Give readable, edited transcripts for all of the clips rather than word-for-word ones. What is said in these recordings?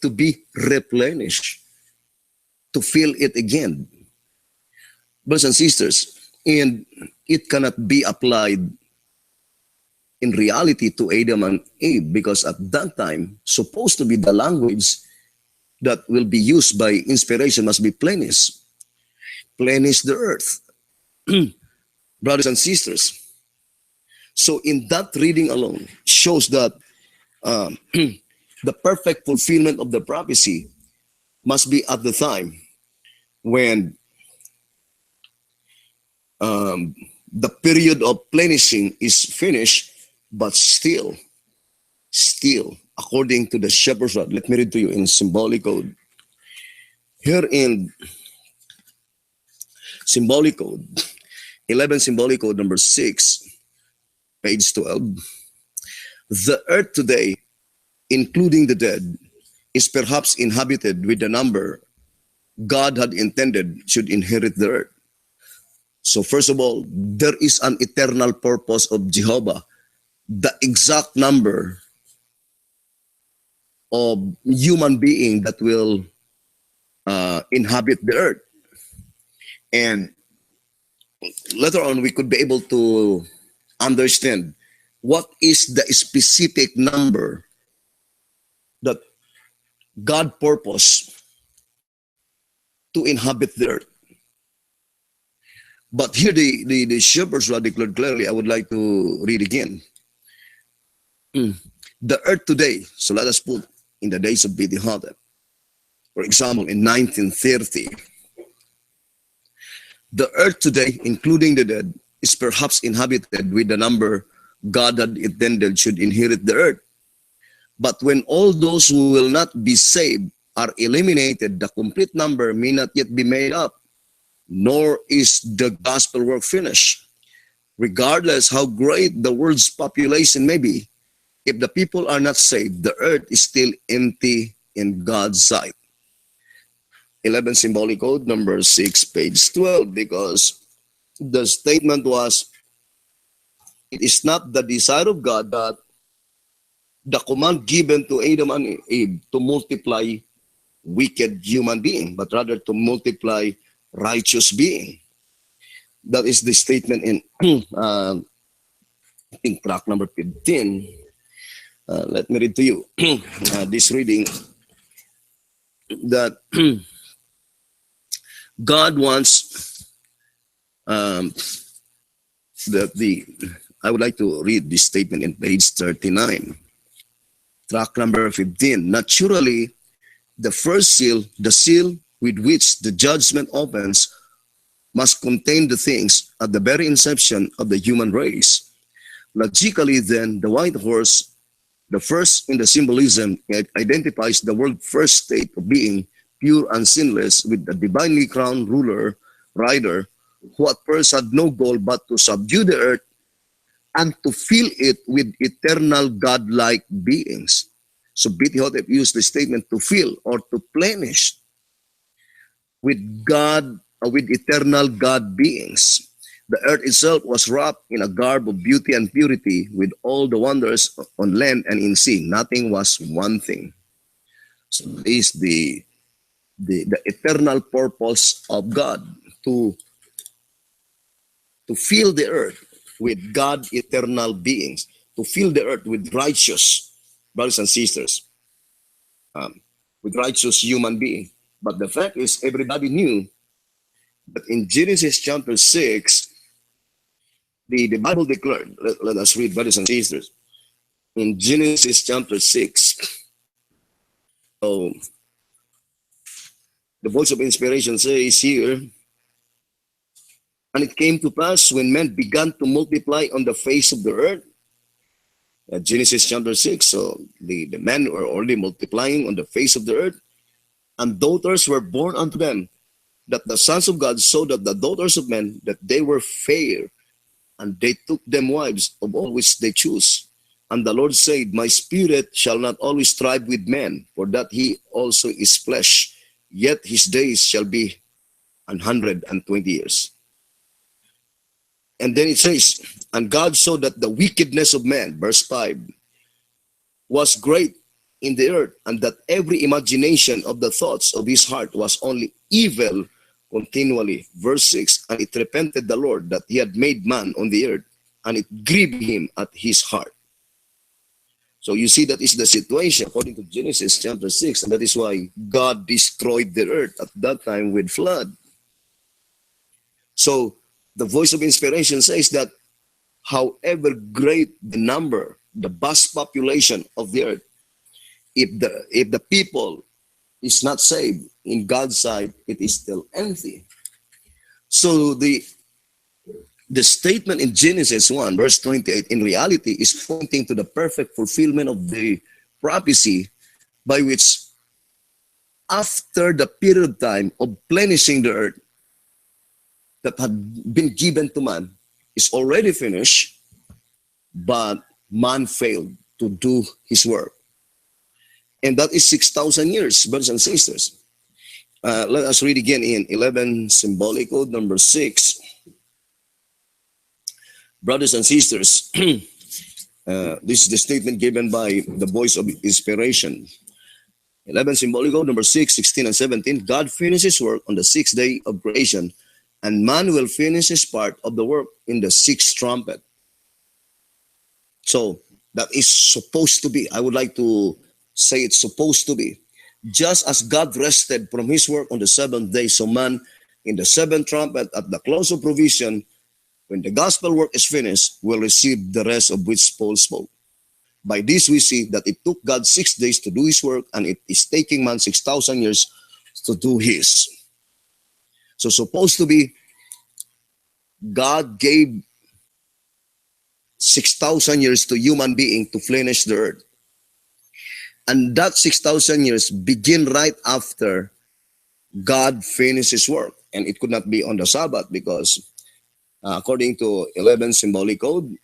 to be replenished, to fill it again. Brothers and sisters, and it cannot be applied in reality to Adam and Eve because at that time, supposed to be the language that will be used by inspiration must be plenish. Plenish the earth. Brothers and sisters. So in that reading alone shows that the perfect fulfillment of the prophecy must be at the time when the period of plenishing is finished, but still, according to the shepherd's rod. Let me read to you in symbolic code. Here in symbolic code, 11 symbolic code number 6, page 12. The earth today, including the dead, is perhaps inhabited with the number God had intended should inherit the earth. So first of all, there is an eternal purpose of Jehovah. The exact number of human being that will inhabit the earth. And later on, we could be able to understand what is the specific number that God purposed to inhabit the earth. But here the shepherds were declared clearly. I would like to read again. The earth today, so let us put in the days of BD Hotep. For example, in 1930, the earth today, including the dead, is perhaps inhabited with the number God had intended should inherit the earth. But when all those who will not be saved are eliminated, the complete number may not yet be made up, nor is the gospel work finished. Regardless how great the world's population may be, if the people are not saved, the earth is still empty in God's sight. 11 symbolic code number 6, page 12, because the statement was, it is not the desire of God that the command given to Adam and Eve to multiply wicked human being, but rather to multiply righteous being. That is the statement in I think track number 15. Let me read to you this reading that God wants I would like to read this statement in page 39. Track number 15. Naturally, the first seal, the seal with which the judgment opens, must contain the things at the very inception of the human race. Logically, then, the white horse, the first in the symbolism, it identifies the world's first state of being pure and sinless with the divinely crowned ruler, rider, who at first had no goal but to subdue the earth and to fill it with eternal God-like beings. So BT Hotep used the statement to fill or to plenish with God, with eternal God beings. The earth itself was wrapped in a garb of beauty and purity with all the wonders on land and in sea. Nothing was wanting. So this is the eternal purpose of God to fill the earth with God eternal beings, to fill the earth with righteous brothers and sisters, with righteous human beings. But the fact is, everybody knew that in Genesis chapter 6, the Bible declared, let us read, brothers and sisters, in Genesis chapter 6, so the voice of inspiration says here, and it came to pass when men began to multiply on the face of the earth, Genesis chapter 6, so the men were already multiplying on the face of the earth, and daughters were born unto them, that the sons of God saw that the daughters of men, that they were fair, and they took them wives of all which they choose. And the Lord said, my spirit shall not always strive with man, for that he also is flesh, yet his days shall be 120 years. And then it says, and God saw that the wickedness of man, verse 5, was great in the earth, and that every imagination of the thoughts of his heart was only evil continually. Verse 6, and it repented the Lord that he had made man on the earth, and it grieved him at his heart. So you see, that is the situation according to Genesis chapter 6, and that is why God destroyed the earth at that time with flood. So the voice of inspiration says that however great the number, the vast population of the earth, if the people is not saved in God's sight, it is still empty. So the statement in Genesis 1, verse 28, in reality is pointing to the perfect fulfillment of the prophecy by which, after the period of time of plenishing the earth that had been given to man, is already finished, but man failed to do his work. And that is 6,000 years, brothers and sisters. Let us read again in 11 symbolic code number 6. Brothers and sisters, this is the statement given by the voice of inspiration. 11 symbolic code number 6, 16 and 17. God finishes work on the sixth day of creation, and man will finish his part of the work in the sixth trumpet. So that is supposed to be. I would like to say it's supposed to be. Just as God rested from his work on the seventh day, so man in the seventh trumpet at the close of provision, when the gospel work is finished, will receive the rest of which Paul spoke. By this we see that it took God 6 days to do his work, and it is taking man 6,000 years to do his. So supposed to be, God gave 6,000 years to human being to finish the earth. And that 6,000 years begin right after God finished his work. And it could not be on the Sabbath because according to 11 symbolic code,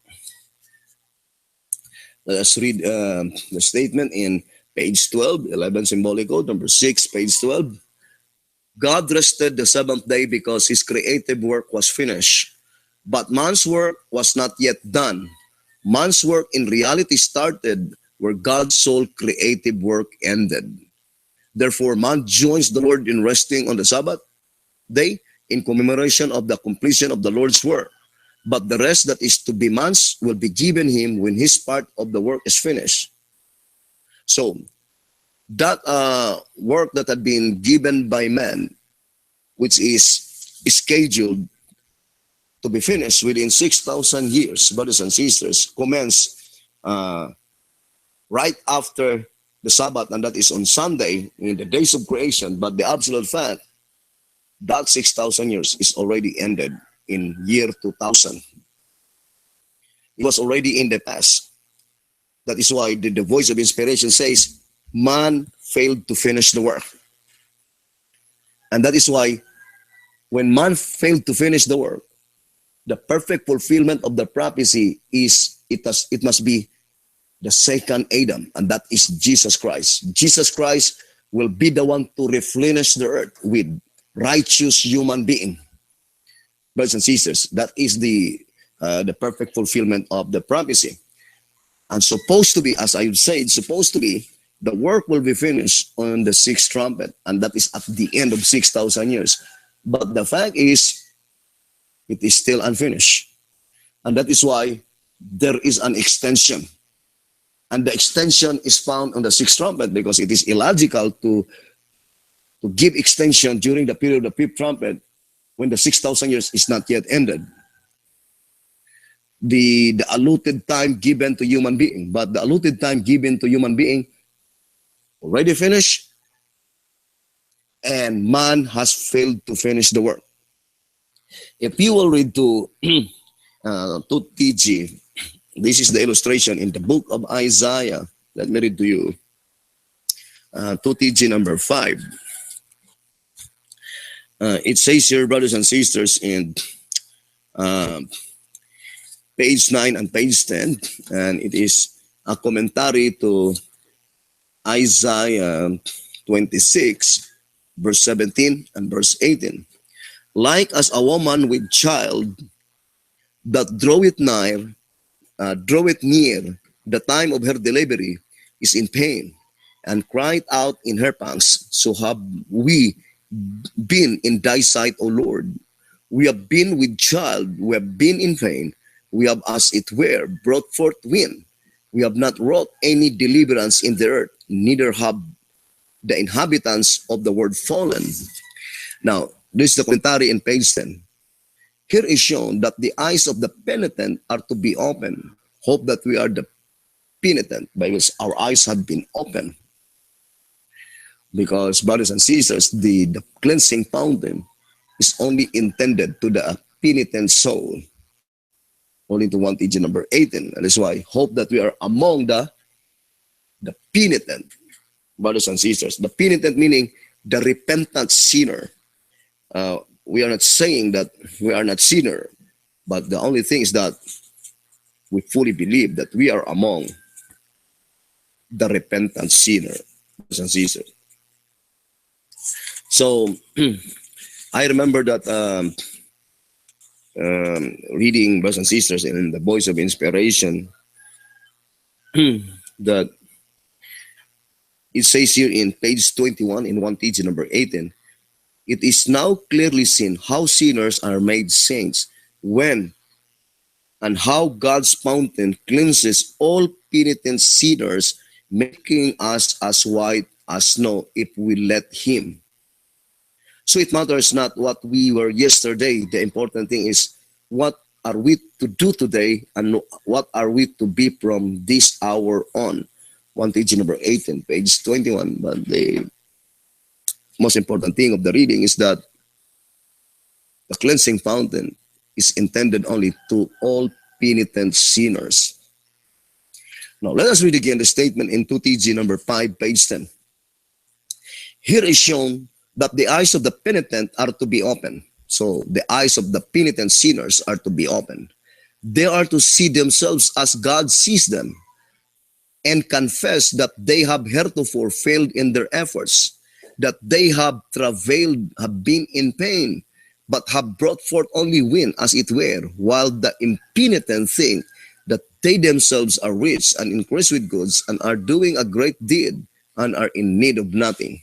let us read the statement in page 12, 11 symbolic code, number 6, page 12. God rested the seventh day because his creative work was finished. But man's work was not yet done. Man's work in reality started where God's sole creative work ended. Therefore, man joins the Lord in resting on the Sabbath day in commemoration of the completion of the Lord's work. But the rest that is to be man's will be given him when his part of the work is finished. So, that work that had been given by man, which is scheduled to be finished within 6,000 years, brothers and sisters, commence right after the Sabbath, and that is on Sunday, in the days of creation. But the absolute fact, that 6,000 years is already ended in year 2000. It was already in the past. That is why the voice of inspiration says, man failed to finish the work. And that is why when man failed to finish the work, the perfect fulfillment of the prophecy is, it must be the second Adam, and that is Jesus Christ. Jesus Christ will be the one to replenish the earth with righteous human being. Brothers and sisters, that is the perfect fulfillment of the prophecy. And supposed to be, as I said, supposed to be, the work will be finished on the sixth trumpet, and that is at the end of 6,000 years. But the fact is, it is still unfinished. And that is why there is an extension. And the extension is found on the sixth trumpet, because it is illogical to give extension during the period of the fifth trumpet when the 6,000 years is not yet ended. The allotted time given to human being, but the allotted time given to human being already finished, and man has failed to finish the work. If you will read to 2TG, this is the illustration in the book of Isaiah. Let me read to you. 2TG number 5. It says here, brothers and sisters, in page 9 and page 10, and it is a commentary to Isaiah 26, verse 17 and verse 18. Like as a woman with child that draweth near the time of her delivery is in pain, and cried out in her pangs, so have we been in thy sight, O Lord. We have been with child, we have been in pain, we have as it were brought forth wind. We have not wrought any deliverance in the earth, neither have the inhabitants of the world fallen. Now, this is the commentary in page 10. Here is shown that the eyes of the penitent are to be open. Hope that we are the penitent, by which our eyes have been opened. Because, brothers and sisters, the cleansing fountain is only intended to the penitent soul. Only to 1 TG number 18. That is why hope that we are among the penitent, brothers and sisters. The penitent meaning the repentant sinner. We are not saying that we are not sinner, but the only thing is that we fully believe that we are among the repentant sinner, brothers and sisters. So I remember that reading, brothers and sisters, in the Voice of Inspiration, that it says here in page 21 in 1 TG number 18, it is now clearly seen how sinners are made saints when and how God's fountain cleanses all penitent sinners, making us as white as snow if we let Him. So it matters not what we were yesterday. The important thing is what are we to do today and what are we to be from this hour on. 1 TG number 18, page 21. But the most important thing of the reading is that the cleansing fountain is intended only to all penitent sinners. Now let us read again the statement in 2 TG number 5, page 10. Here is shown that the eyes of the penitent are to be open. So the eyes of the penitent sinners are to be open. They are to see themselves as God sees them and confess that they have heretofore failed in their efforts, that they have travailed, have been in pain, but have brought forth only wind, as it were, while the impenitent think that they themselves are rich and increased with goods and are doing a great deed and are in need of nothing.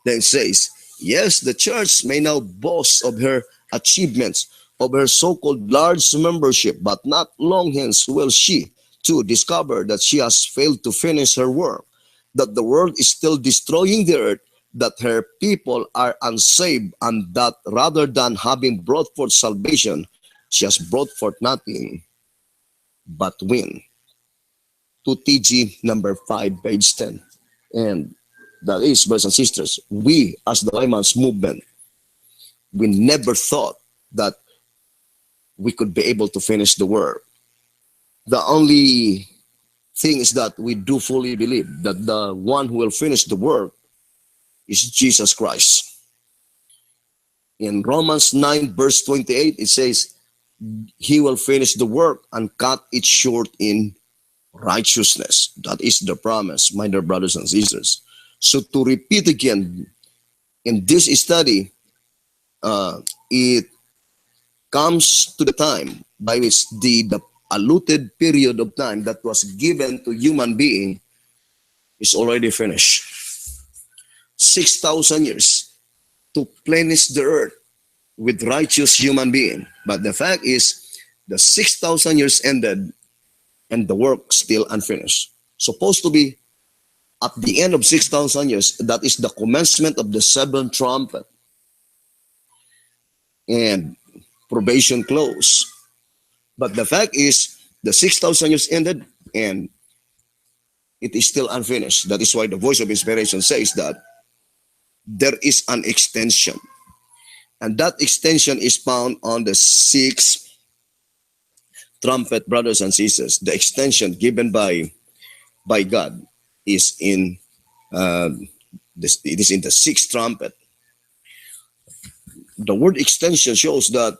Then it says, yes, the church may now boast of her achievements, of her so-called large membership, but not long hence will she, too, discover that she has failed to finish her work, that the world is still destroying the earth, that her people are unsaved, and that rather than having brought forth salvation, she has brought forth nothing but wind. 2 TG number 5, page 10. And that is, brothers and sisters, we as the Layman's movement, we never thought that we could be able to finish the work. The only thing is that we do fully believe that the one who will finish the work is Jesus Christ. In Romans 9 verse 28, it says, He will finish the work and cut it short in righteousness. That is the promise, my dear brothers and sisters. So to repeat again, in this study, it comes to the time by which the allotted period of time that was given to human being is already finished. 6,000 years to plenish the earth with righteous human being. But the fact is, the 6,000 years ended and the work still unfinished. Supposed to be at the end of 6,000 years, that is the commencement of the seventh trumpet. And probation closed. But the fact is, the 6,000 years ended and it is still unfinished. That is why the Voice of Inspiration says that there is an extension. And that extension is found on the sixth trumpet, brothers and sisters. The extension given by God is in it is in the sixth trumpet. The word extension shows that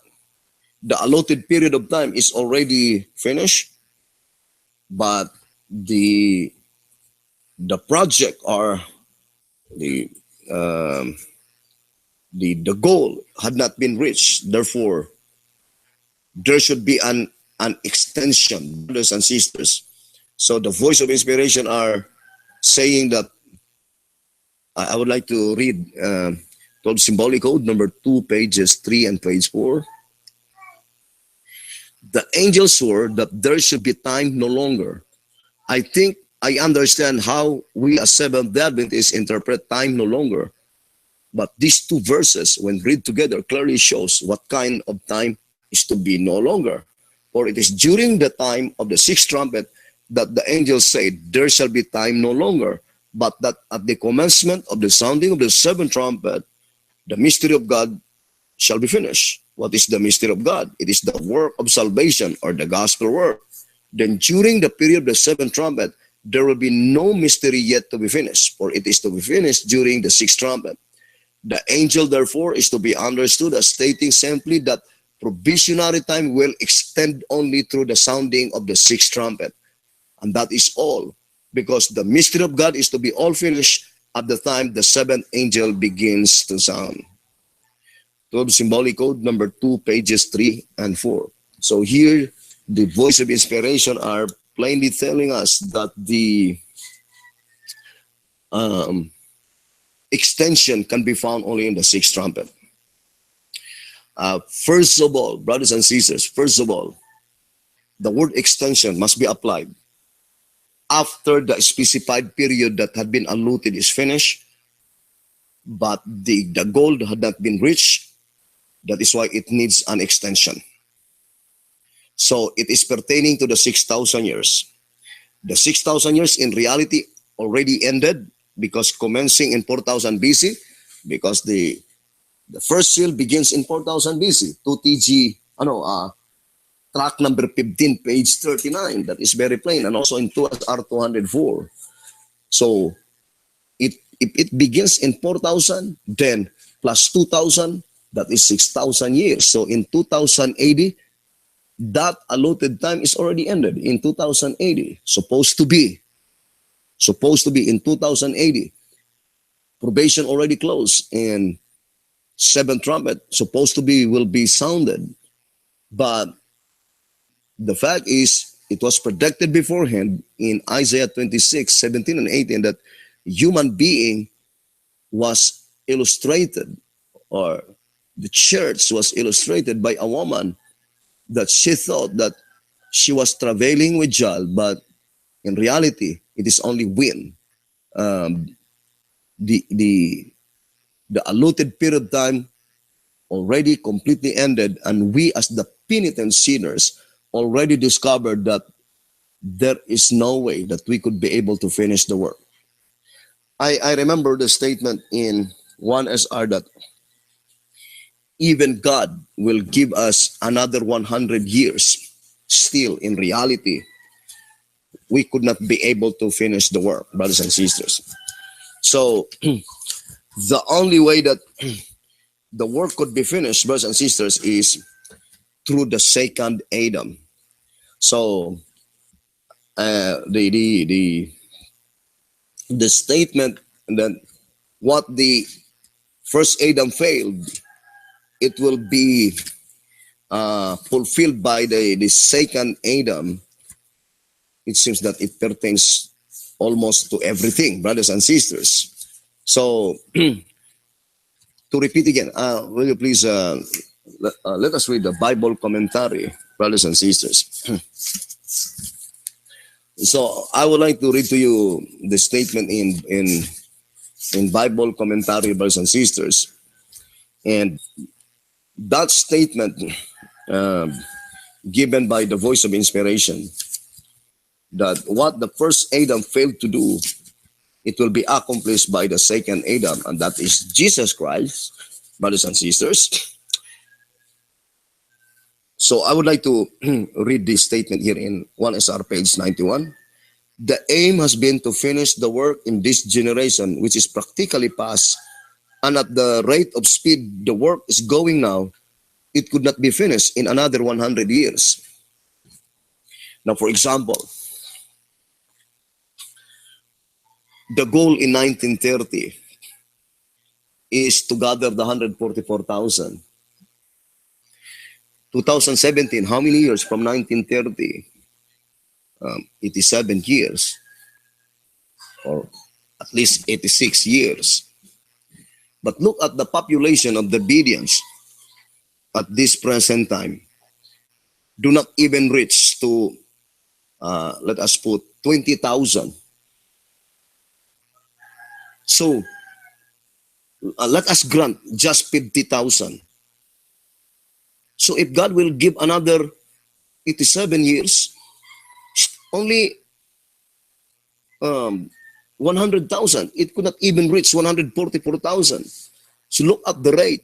the allotted period of time is already finished, but the project or the goal had not been reached. Therefore, there should be an extension, brothers and sisters. So the Voice of Inspiration are saying that I would like to read 12 Symbolic Code, number 2, pages 3 and page 4. The angel swore that there should be time no longer. I think I understand how we as Seventh-day Adventists interpret time no longer. But these two verses, when read together, clearly shows what kind of time is to be no longer. For it is during the time of the sixth trumpet that the angel said, there shall be time no longer. But that at the commencement of the sounding of the seventh trumpet, the mystery of God shall be finished. What is the mystery of God? It is the work of salvation, or the gospel work. Then during the period of the seventh trumpet, there will be no mystery yet to be finished, for it is to be finished during the sixth trumpet. The angel, therefore, is to be understood as stating simply that provisionary time will extend only through the sounding of the sixth trumpet. And that is all, because the mystery of God is to be all finished at the time the seventh angel begins to sound. 12 Symbolic Code, number 2, pages 3 and 4. So here, the voice of inspiration are plainly telling us that the extension can be found only in the sixth trumpet. First of all, brothers and sisters, first of all, the word extension must be applied after the specified period that had been allotted is finished, but the goal had not been reached. That is why it needs an extension. So it is pertaining to the 6,000 years. The 6,000 years in reality already ended, because commencing in 4000 BC, because the first seal begins in 4000 BC, 2TG, track number 15, page 39, that is very plain, and also in 2SR 204. So if it begins in 4000, then plus 2000, that is 6,000 years. So in 2080, that allotted time is already ended in 2080, supposed to be in 2080. Probation already closed, and seventh trumpet supposed to be will be sounded. But the fact is, it was predicted beforehand in Isaiah 26, 17 and 18 that human being was illustrated, or the church was illustrated by a woman that she thought that she was travailing with child, but in reality, it is only wind. The allotted period of time already completely ended, and we as the penitent sinners already discovered that there is no way that we could be able to finish the work. I remember the statement in 1SR that even God will give us another 100 years. Still, in reality, we could not be able to finish the work, brothers and sisters. So the only way that the work could be finished, brothers and sisters, is through the second Adam. So the statement that what the first Adam failed, it will be fulfilled by the second Adam. It seems that it pertains almost to everything, brothers and sisters. So to repeat again, will you please let us read the Bible commentary, brothers and sisters. So I would like to read to you the statement in Bible commentary, brothers and sisters. And that statement given by the voice of inspiration, that what the first Adam failed to do, it will be accomplished by the second Adam, and that is Jesus Christ, brothers and sisters. So I would like to read this statement here in 1SR page 91. The aim has been to finish the work in this generation, which is practically past, and at the rate of speed the work is going now, it could not be finished in another 100 years. Now, for example, the goal in 1930 is to gather the 144,000. 2017, how many years from 1930? 87 years. Or at least 86 years. But look at the population of the Bedians at this present time. Do not even reach to, let us put, 20,000. So, let us grant just 50,000. So if God will give another 87 years, only 100,000. It could not even reach 144,000. So look at the rate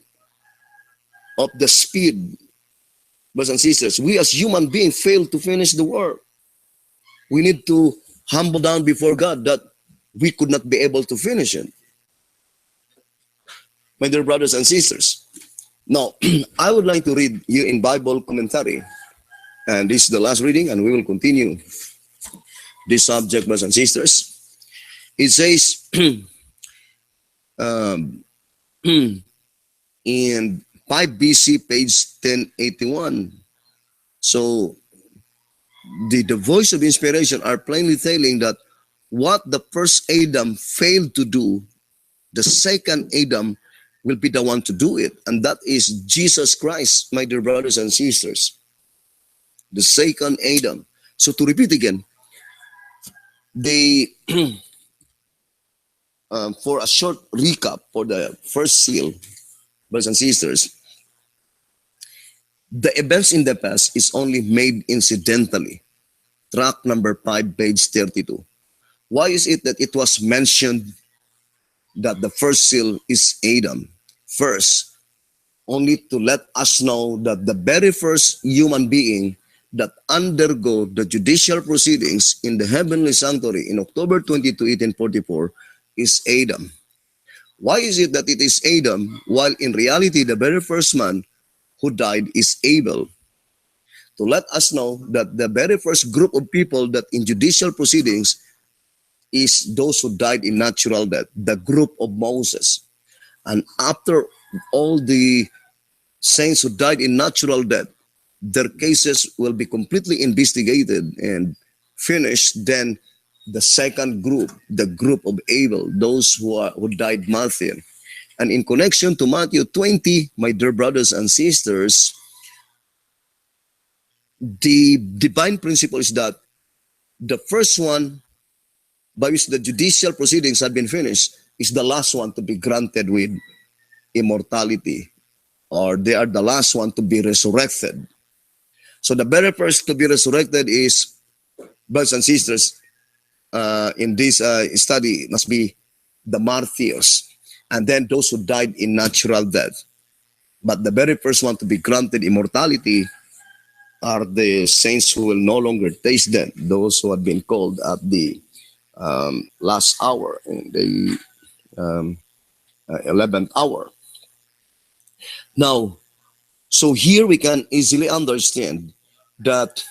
of the speed, brothers and sisters. We as human beings fail to finish the work. We need to humble down before God that we could not be able to finish it. My dear brothers and sisters. Now, I would like to read you in Bible commentary. And this is the last reading, and we will continue this subject, brothers and sisters. It says in 5 BC, page 1081. So the voice of inspiration are plainly telling that what the first Adam failed to do, the second Adam will be the one to do it. And that is Jesus Christ, my dear brothers and sisters. The second Adam. So to repeat again, they for a short recap for the first seal, brothers and sisters, the events in the past is only made incidentally. Track number 5, page 32. Why is it that it was mentioned that the first seal is Adam? First, only to let us know that the very first human being that undergo the judicial proceedings in the heavenly sanctuary in October 22, 1844 is Adam. Why is it that it is Adam, while in reality the very first man who died is Abel? To let us know that the very first group of people that in judicial proceedings is those who died in natural death, the group of Moses. And after all the saints who died in natural death, their cases will be completely investigated and finished. Then the second group, the group of Abel, those who died martyr. And in connection to Matthew 20, my dear brothers and sisters, the divine principle is that the first one by which the judicial proceedings had been finished is the last one to be granted with immortality, or they are the last one to be resurrected. So the very first to be resurrected is, brothers and sisters, in this study must be the martyrs, and then those who died in natural death. But the very first one to be granted immortality are the saints who will no longer taste death, those who have been called at the last hour, in the 11th hour. Now, so here we can easily understand that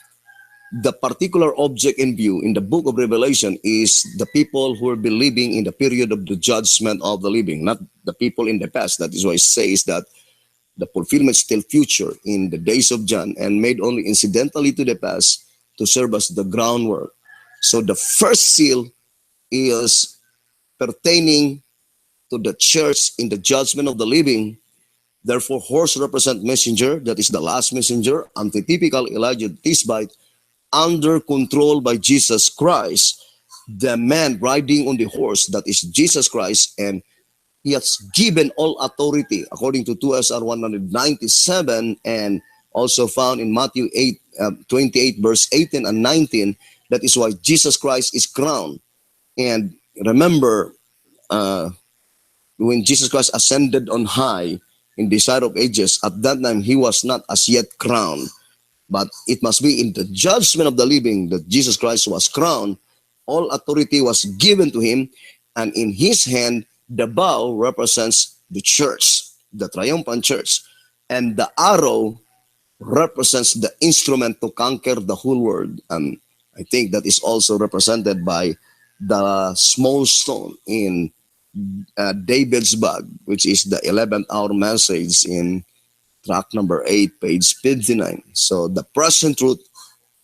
the particular object in view in the book of Revelation is the people who will be living in the period of the judgment of the living, not the people in the past. That is why it says that the fulfillment is still future in the days of John and made only incidentally to the past to serve as the groundwork. So the first seal is pertaining to the church in the judgment of the living. Therefore, horse represent messenger, that is the last messenger, antitypical Elijah Tishbite, under control by Jesus Christ, the man riding on the horse, that is Jesus Christ, and he has given all authority, according to 2 SR 197, and also found in Matthew 28, verse 18 and 19. That is why Jesus Christ is crowned. And remember, when Jesus Christ ascended on high in the side of ages, at that time he was not as yet crowned. But it must be in the judgment of the living that Jesus Christ was crowned. All authority was given to him, and in his hand the bow represents the church, the triumphant church, and the arrow represents the instrument to conquer the whole world. And I think that is also represented by the small stone in David's bag, which is the 11th hour message in track number 8, page 59. So the present truth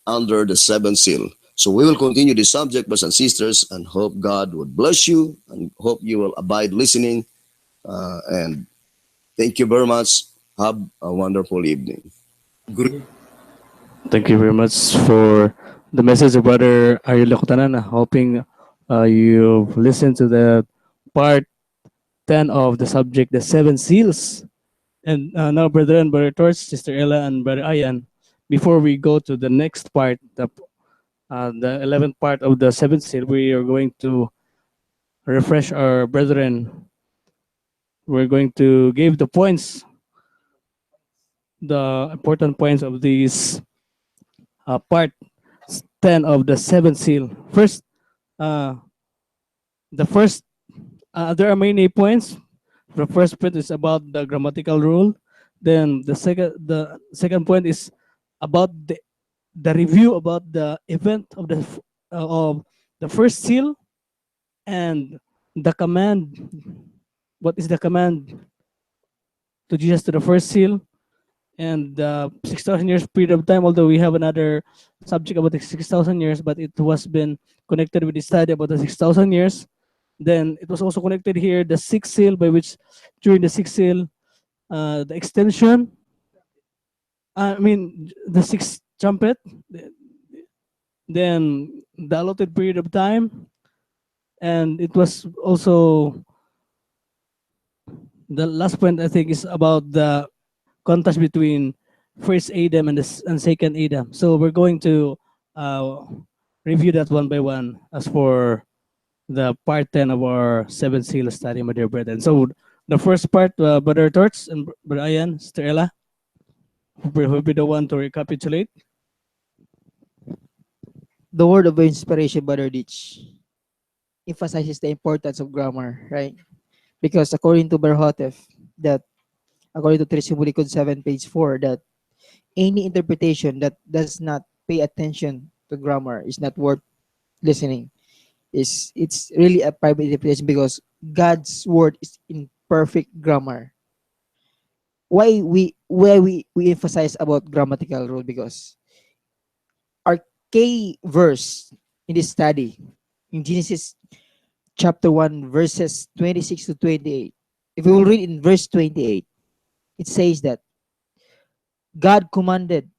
under the seventh seal. So we will continue this subject, brothers and sisters, and hope God would bless you and hope you will abide listening. And thank you very much. Have a wonderful evening. Good. Thank you very much for the message of Brother Ariel Lakutanan. Hoping you've listened to the part 10 of the subject, the seven seals. And now, Brother and Brother Torch, Sister Ella, and Brother Ayan, before we go to the next part, the 11th part of the seventh seal, we are going to refresh our brethren. We're going to give the points, the important points of these part 10 of the seventh seal. First, uh, the first, there are many points. The first point is about the grammatical rule. Then the second point is about the review about the event of the first seal and the command. What is the command to Jesus to the first seal? And the 6,000 years period of time, although we have another subject about the 6,000 years, but it was been connected with the study about the 6,000 years. Then it was also connected here, the sixth seal, by which during the sixth seal, the extension, the sixth trumpet, then the allotted period of time, and it was also the last point I think is about the contrast between first Adam and second Adam. So we're going to uh, review that one by one as for the part 10 of our seven seal study, my dear brethren. So the first part, Brother Torts and Brother Ayan, Sister Ella, will be the one to recapitulate. The word of inspiration, Brother Ditch, emphasizes the importance of grammar, right? Because according to Berhotef, that according to Trisumulikod 7, page 4, that any interpretation that does not pay attention to grammar is not worth listening. It's really a private interpretation because God's word is in perfect grammar. Why we emphasize about grammatical rule? Because our key verse in this study in Genesis chapter 1 verses 26 to 28. If we will read in verse 28, it says that God commanded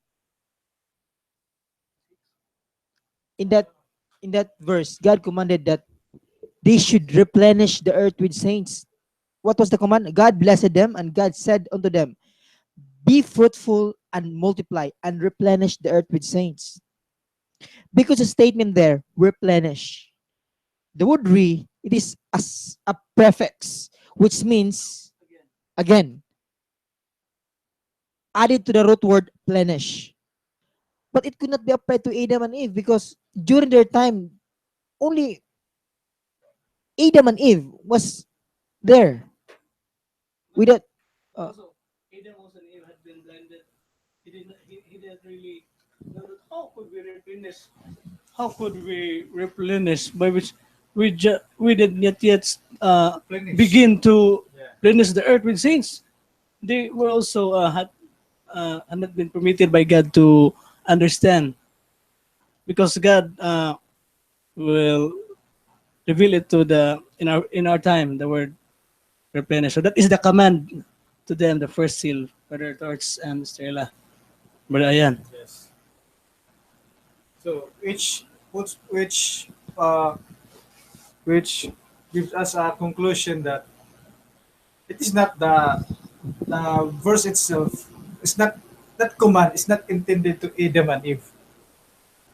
in that verse, God commanded that they should replenish the earth with saints. What was the command? God blessed them, and God said unto them, be fruitful and multiply and replenish the earth with saints. Because the statement there, replenish, the word it is as a prefix, which means again, added to the root word plenish. But it could not be applied to Adam and Eve because during their time, only Adam and Eve was there. Without, uh, Also, Adam also and Eve had been blinded. He didn't really know that how could we replenish? How could we replenish by which we did not yet begin to replenish the earth with saints. They were also had not been permitted by God to understand because God will reveal it to the in our time the word replenish. So that is the command to them, the first seal, Brother Torch and Stella. Brother Ayan. Yes. So uh, which gives us a conclusion that it is not the verse itself. It's not that command is not intended to Adam and Eve.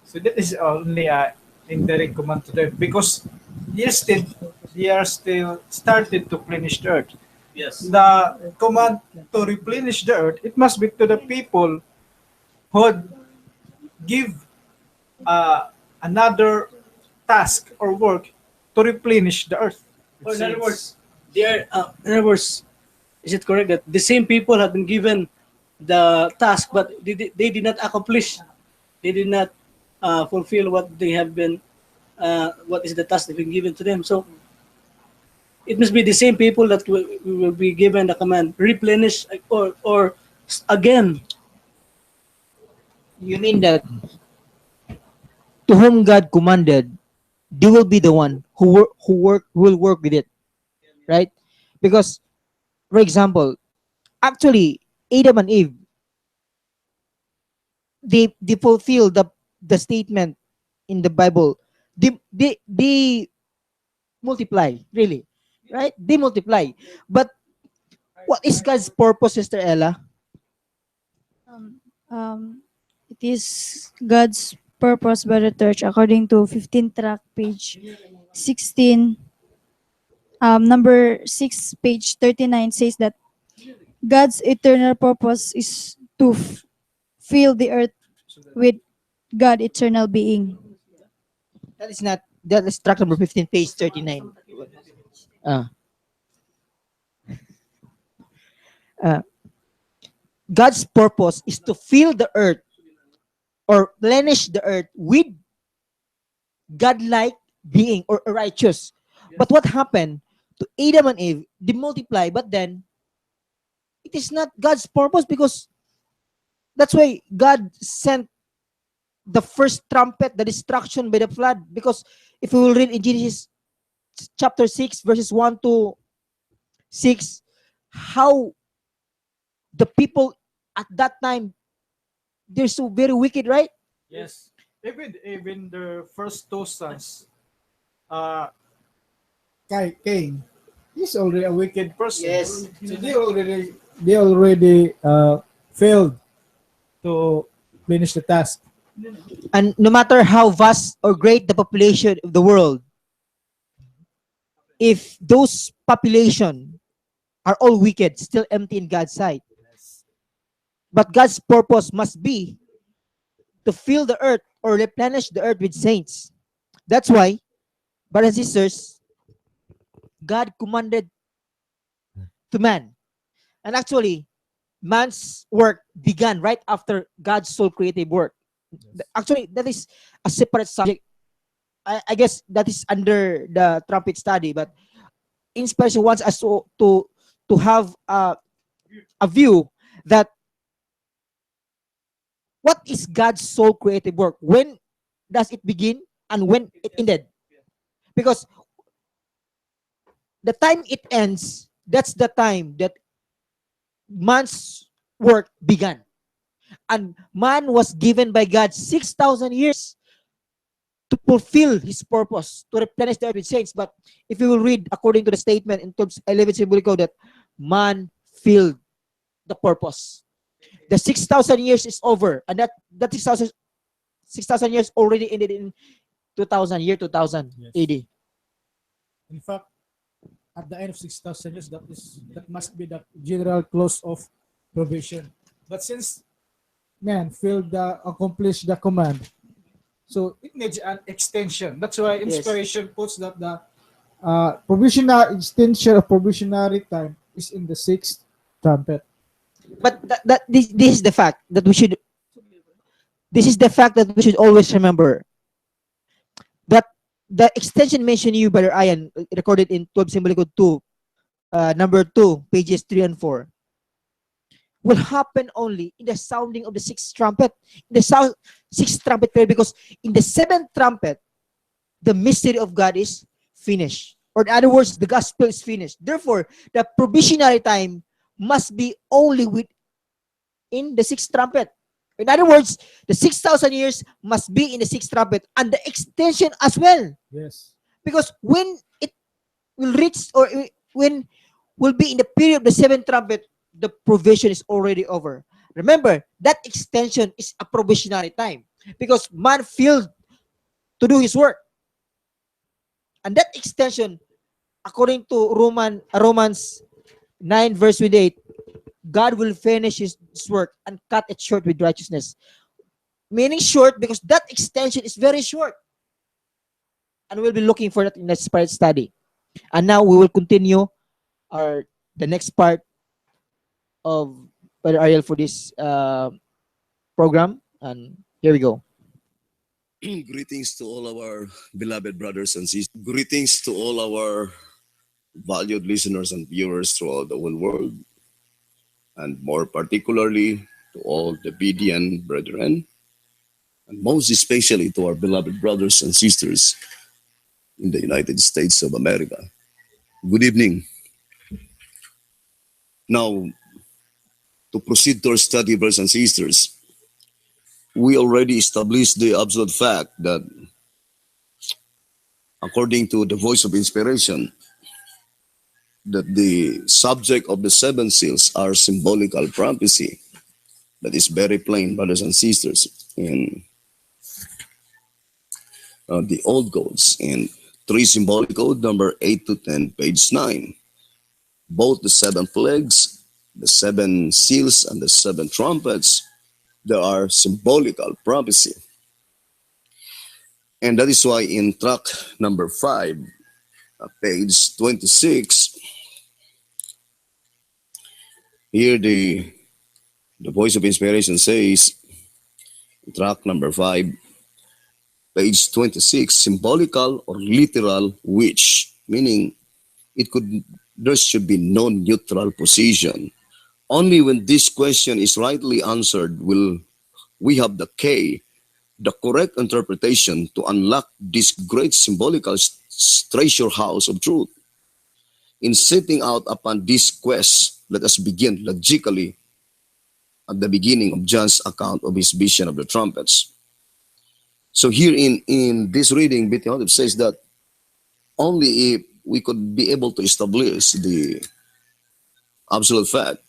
So that is only a indirect command to them because they are still started to replenish the earth. Yes. The command to replenish the earth, it must be to the people who would give another task or work to replenish the earth. Or in other words, they are. In other words, is it correct that the same people have been given the task, but they did not accomplish? They did not fulfill what they have been. What is the task that been given to them? So it must be the same people that will be given the command replenish or again. you mean that to whom God commanded, they will be the one who will work with it, right? Because, for example, actually, Adam and Eve, they fulfill the statement in the Bible. They multiply, really, right? They multiply. But what is God's purpose, Sister Ella? Um, it is God's purpose by the church according to 15 track page 16. Number 6 page 39 says that God's eternal purpose is to fill the earth with God eternal being. That is track number 15, page 39. Uh, uh, God's purpose is to fill the earth or replenish the earth with godlike being or righteous. But what happened to Adam and Eve? They multiply, but then it is not God's purpose, because that's why God sent the first trumpet, the destruction by the flood. Because if we will read in Genesis chapter 6, verses 1 to 6, how the people at that time, they're so very wicked, right? Yes. Even the first two sons, uh, Cain, he's already a wicked person. Yes. So they already failed to finish the task. And no matter how vast or great the population of the world, if those population are all wicked, still empty in God's sight. But God's purpose must be to fill the earth or replenish the earth with saints. That's why, brothers and sisters, God commanded to man. And actually, man's work began right after God's sole creative work. Actually, that is a separate subject. I guess that is under the trumpet study, but inspiration wants us to have a view that what is God's sole creative work? When does it begin and when it ended? Because the time it ends, that's the time that man's work began. And man was given by God 6,000 years to fulfill his purpose, to replenish the earth with saints. But if you will read according to the statement in terms 11 symbolical, that man filled the purpose. The 6,000 years is over, and that 6,000 years already ended in 2000 Yes. AD. In fact, at the end of 6,000 years, that must be the general close of provision. But since man failed to accomplish the command, so it needs an extension. That's why Yes. inspiration puts that the provisional extension of provisionary time is in the sixth trumpet. But this is the fact that we should. This is the fact that we should always remember that the extension mentioned you, Brother Ian, recorded in 12 symbolical 2, number 2, pages 3 and 4, will happen only in the sounding of the sixth trumpet. In the sixth trumpet prayer, because in the seventh trumpet, the mystery of God is finished. Or in other words, the gospel is finished. Therefore, the provisionary time must be only in the sixth trumpet. In other words, the 6,000 years must be in the sixth trumpet, and the extension as well. Yes. Because when it will reach, or when will be in the period of the seventh trumpet, the provision is already over. Remember, that extension is a provisionary time, because man failed to do his work. And that extension, according to Romans 9 verse 28, God will finish his work and cut it short with righteousness. Meaning short, because that extension is very short. And we'll be looking for that in the Spirit study. And now we will continue the next part of Brother Ariel for this program. And here we go. Greetings to all our beloved brothers and sisters. Greetings to all our valued listeners and viewers throughout the whole world, and more particularly to all the BDN brethren. and most especially to our beloved brothers and sisters in the United States of America. Good evening. Now, to proceed to our study, brothers and sisters, we already established the absolute fact that according to the voice of inspiration, that the subject of the seven seals are symbolical prophecy. That is very plain, brothers and sisters, in the old codes. In three symbolic code, number 8 to 10, page 9. Both the seven plagues, the seven seals, and the seven trumpets, they are symbolical prophecy. And that is why in track number 5, page 26, here the voice of inspiration says, track number 5, page 26, symbolical or literal which, meaning there should be no neutral position. Only when this question is rightly answered will we have the the correct interpretation to unlock this great symbolical treasure house of truth. In setting out upon this quest, let us begin logically at the beginning of John's account of his vision of the trumpets. So here in this reading, Bittihoff says that only if we could be able to establish the absolute fact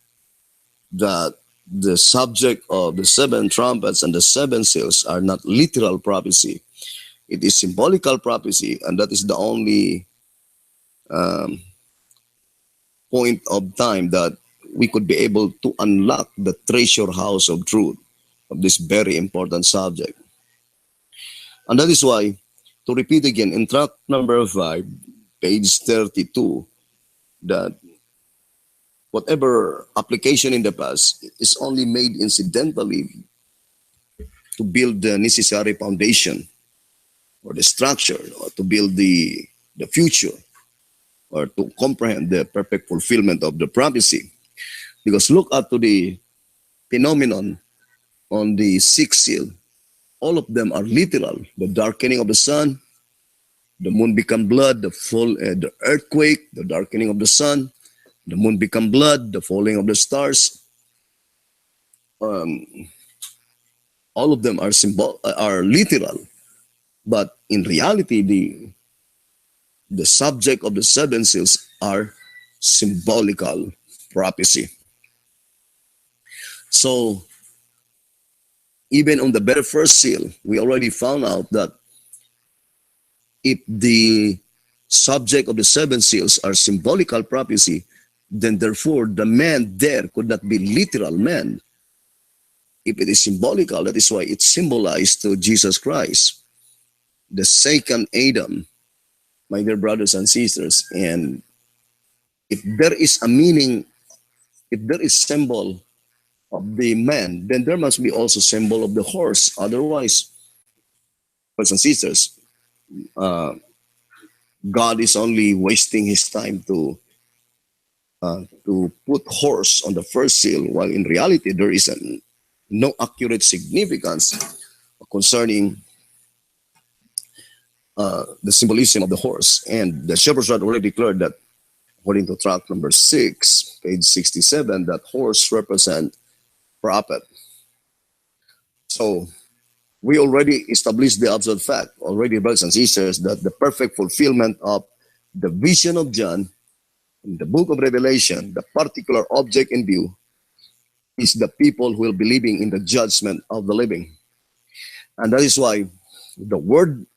that the subject of the seven trumpets and the seven seals are not literal prophecy. It is symbolical prophecy, and that is the only point of time that we could be able to unlock the treasure house of truth of this very important subject. And that is why, to repeat again, in track number 5, page 32, that whatever application in the past is only made incidentally to build the necessary foundation or the structure or to build the future or to comprehend the perfect fulfillment of the prophecy. Because look at to the phenomenon on the sixth seal. All of them are literal. The darkening of the sun, the moon become blood, the earthquake, the darkening of the sun, the moon become blood, the falling of the stars. All of them are literal, but in reality, the subject of the seven seals are symbolical prophecy. So, even on the very first seal, we already found out that if the subject of the seven seals are symbolical prophecy, then therefore the man there could not be literal man. If it is symbolical, that is why it's symbolized to Jesus Christ, the second Adam, my dear brothers and sisters. And if there is a meaning, if there is symbol of the man, then there must be also symbol of the horse. Otherwise, brothers and sisters, God is only wasting his time to put horse on the first seal, while in reality there is no accurate significance concerning the symbolism of the horse. And the Shepherd's Rod already declared that, according to tract number 6, page 67, that horse represent prophet. So we already established the absolute fact, already, brothers and sisters, that the perfect fulfillment of the vision of John in the book of Revelation, the particular object in view, is the people who will be living in the judgment of the living. And that is why the word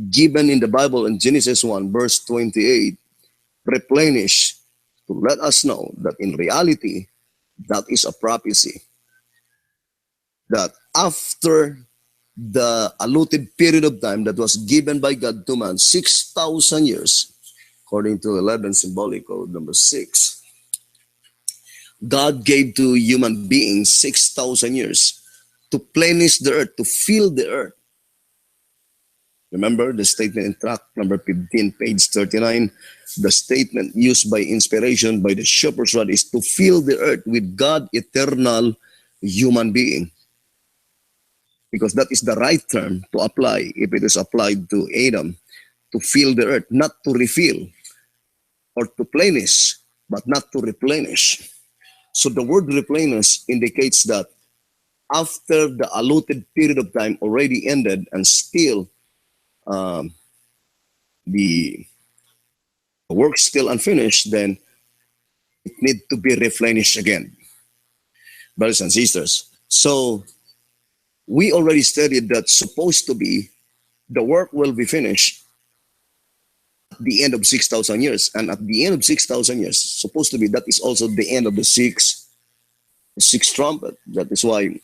given in the Bible in Genesis 1, verse 28, replenish to let us know that in reality, that is a prophecy. That after the allotted period of time that was given by God to man, 6,000 years, according to 11 symbolic code number 6, God gave to human beings 6,000 years to plenish the earth, to fill the earth. Remember the statement in tract number 15, page 39, the statement used by inspiration by the Shepherd's Rod is to fill the earth with God, eternal human being. because that is the right term to apply if it is applied to Adam, to fill the earth, not to refill or to plenish, but not to replenish. So the word replenish indicates that after the allotted period of time already ended and still um, the work still unfinished, then it need to be replenished again, brothers and sisters. So we already studied that supposed to be the work will be finished at the end of 6,000 years. And at the end of 6,000 years, supposed to be, that is also the end of the sixth trumpet. That is why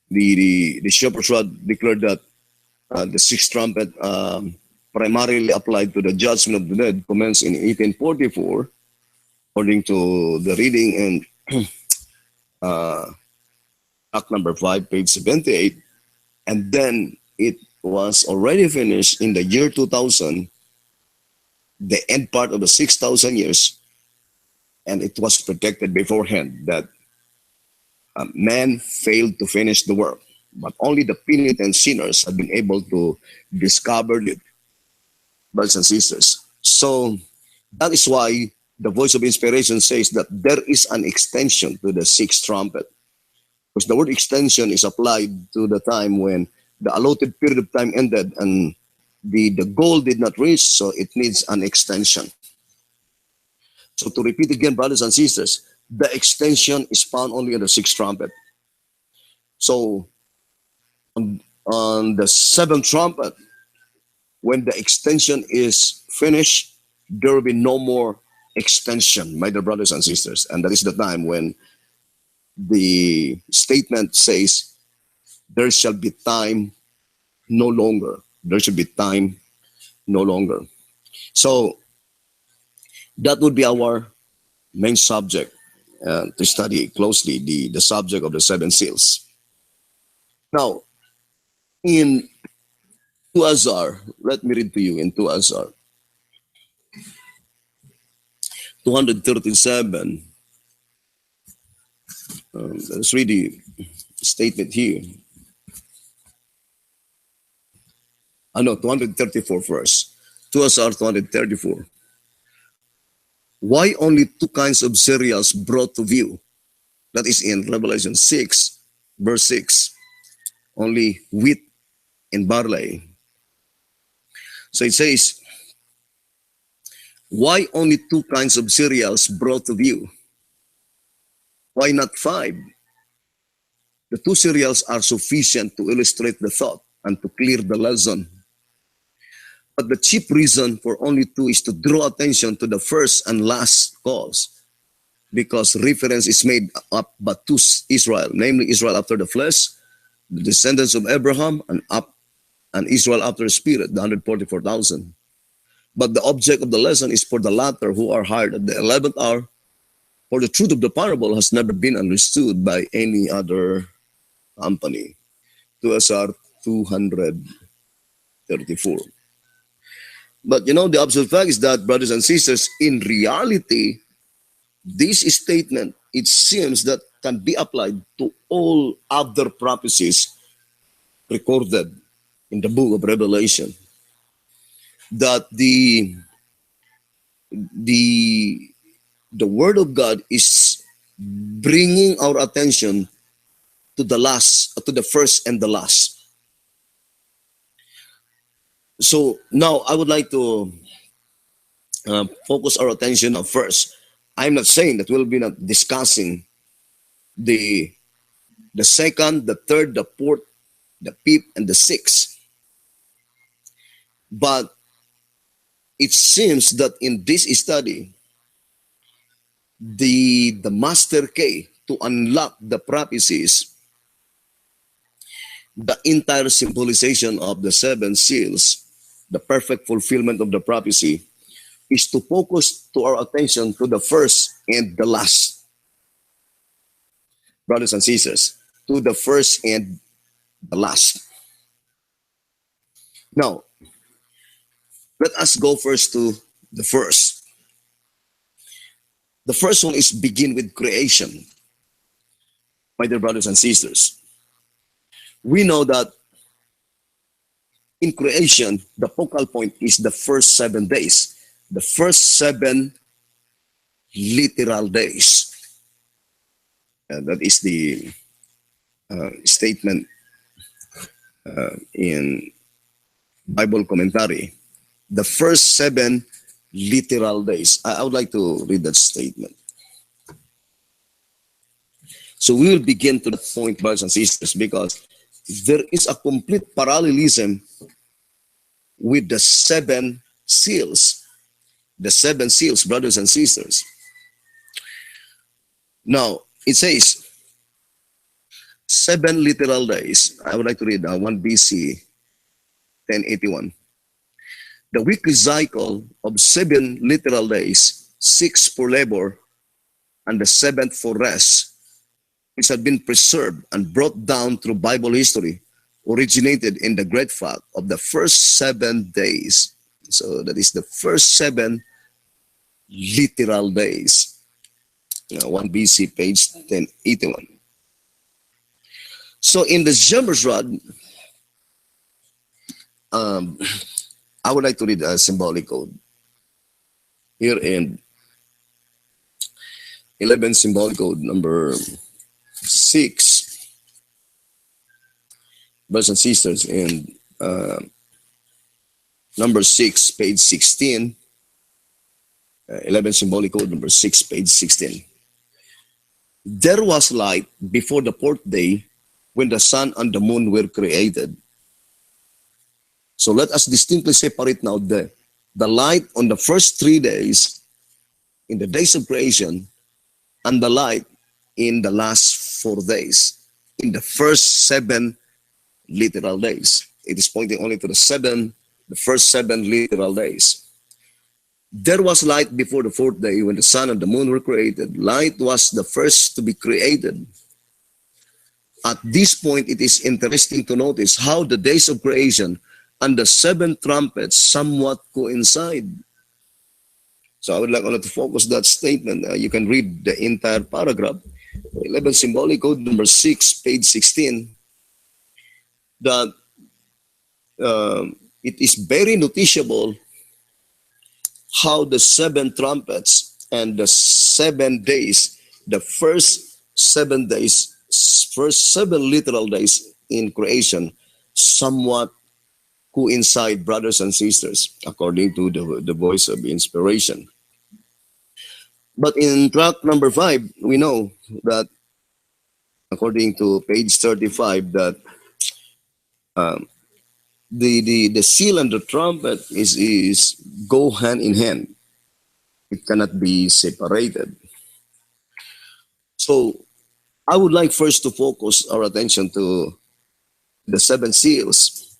the shepherd's rod declared that the sixth trumpet primarily applied to the judgment of the dead commenced in 1844, according to the reading in Act number 5, page 78. And then it was already finished in the year 2000, the end part of the 6,000 years, and it was predicted beforehand that man failed to finish the work, but only the penitent sinners have been able to discover it, brothers and sisters. So that is why the voice of inspiration says that there is an extension to the sixth trumpet. Because the word extension is applied to the time when the allotted period of time ended and the goal did not reach, so it needs an extension. So to repeat again, brothers and sisters, the extension is found only in the sixth trumpet. So on the seventh trumpet, when the extension is finished, there will be no more extension, my dear brothers and sisters. And that is the time when the statement says, there shall be time no longer. There should be time no longer. So that would be our main subject to study closely, the subject of the seven seals. Now, in 2 Azar, let me read to you in 2 Azar 237. Let's read the statement here. 234 first. 2 Azar 234. Why only two kinds of cereals brought to view? That is in Revelation 6, verse 6. Only wheat and barley. So it says, why only two kinds of cereals brought to view? Why not 5? The 2 cereals are sufficient to illustrate the thought and to clear the lesson. But the chief reason for only 2 is to draw attention to the first and last cause, because reference is made up but to Israel, namely Israel after the flesh, the descendants of Abraham, and Israel after the spirit, the 144,000. But the object of the lesson is for the latter who are hired at the 11th hour, for the truth of the parable has never been understood by any other company. 2 Azar 234. But you know, the absolute fact is that, brothers and sisters, in reality, this statement, it seems that can be applied to all other prophecies recorded in the book of Revelation. That the word of God is bringing our attention to the last, to the first and the last. So now I would like to focus our attention on first. I'm not saying that we'll be not discussing the second, the third, the fourth, the fifth, and the sixth. But it seems that in this study, the master key to unlock the prophecies, the entire symbolization of the 7 seals, the perfect fulfillment of the prophecy, is to focus to our attention to the first and the last. Brothers and sisters, to the first and the last. Now, let us go first to the first. The first one is begin with creation. my dear brothers and sisters, we know that in creation, the focal point is the first 7 days, the first 7 literal days. That is the statement in Bible commentary. The first 7 literal days. I would like to read that statement. So we will begin to that point, brothers and sisters, because there is a complete parallelism with the 7 seals. The 7 seals, brothers and sisters. Now, it says, 7 literal days. I would like to read 1 BC 1081. The weekly cycle of 7 literal days, 6 for labor, and the 7th for rest, which had been preserved and brought down through Bible history, originated in the great fact of the first 7 days. So that is the first 7 literal days. 1 BC, page 1081. So in the Jember's Rod, I would like to read a symbolic code. Here in 11 symbolic code number 6, brothers and sisters, in number 6, page 16, 11 symbolic code number 6, page 16. There was light before the 4th day when the sun and the moon were created. So let us distinctly separate now the light on the first 3 days in the days of creation and the light in the last 4 days, in the first 7 literal days. It is pointing only to the first 7 literal days. There was light before the 4th day when the sun and the moon were created. Light was the first to be created. At this point, it is interesting to notice how the days of creation and the 7 trumpets somewhat coincide. So I would like only to focus that statement. You can read the entire paragraph. 11 symbolic code number 6, page 16. That it is very noticeable how the 7 trumpets and the 7 days, the first 7 days, first 7 literal days in creation, somewhat coincide, brothers and sisters, according to the voice of inspiration. But in track number 5, we know that, according to page 35, that the seal and the trumpet is go hand in hand. It cannot be separated. So I would like first to focus our attention to the 7 seals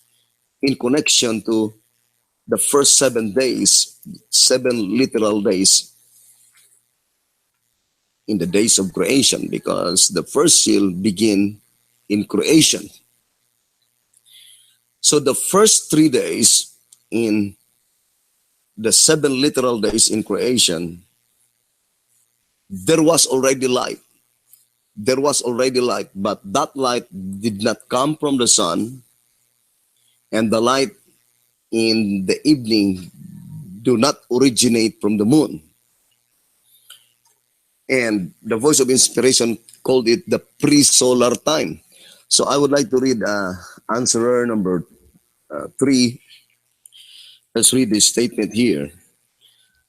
in connection to the first 7 days, 7 literal days in the days of creation, because the first seal begin in creation. So the first 3 days in the 7 literal days in creation, there was already light. There was already light, but that light did not come from the sun, and the light in the evening do not originate from the moon. And the voice of inspiration called it the pre-solar time. So I would like to read answerer number 3. Let's read this statement here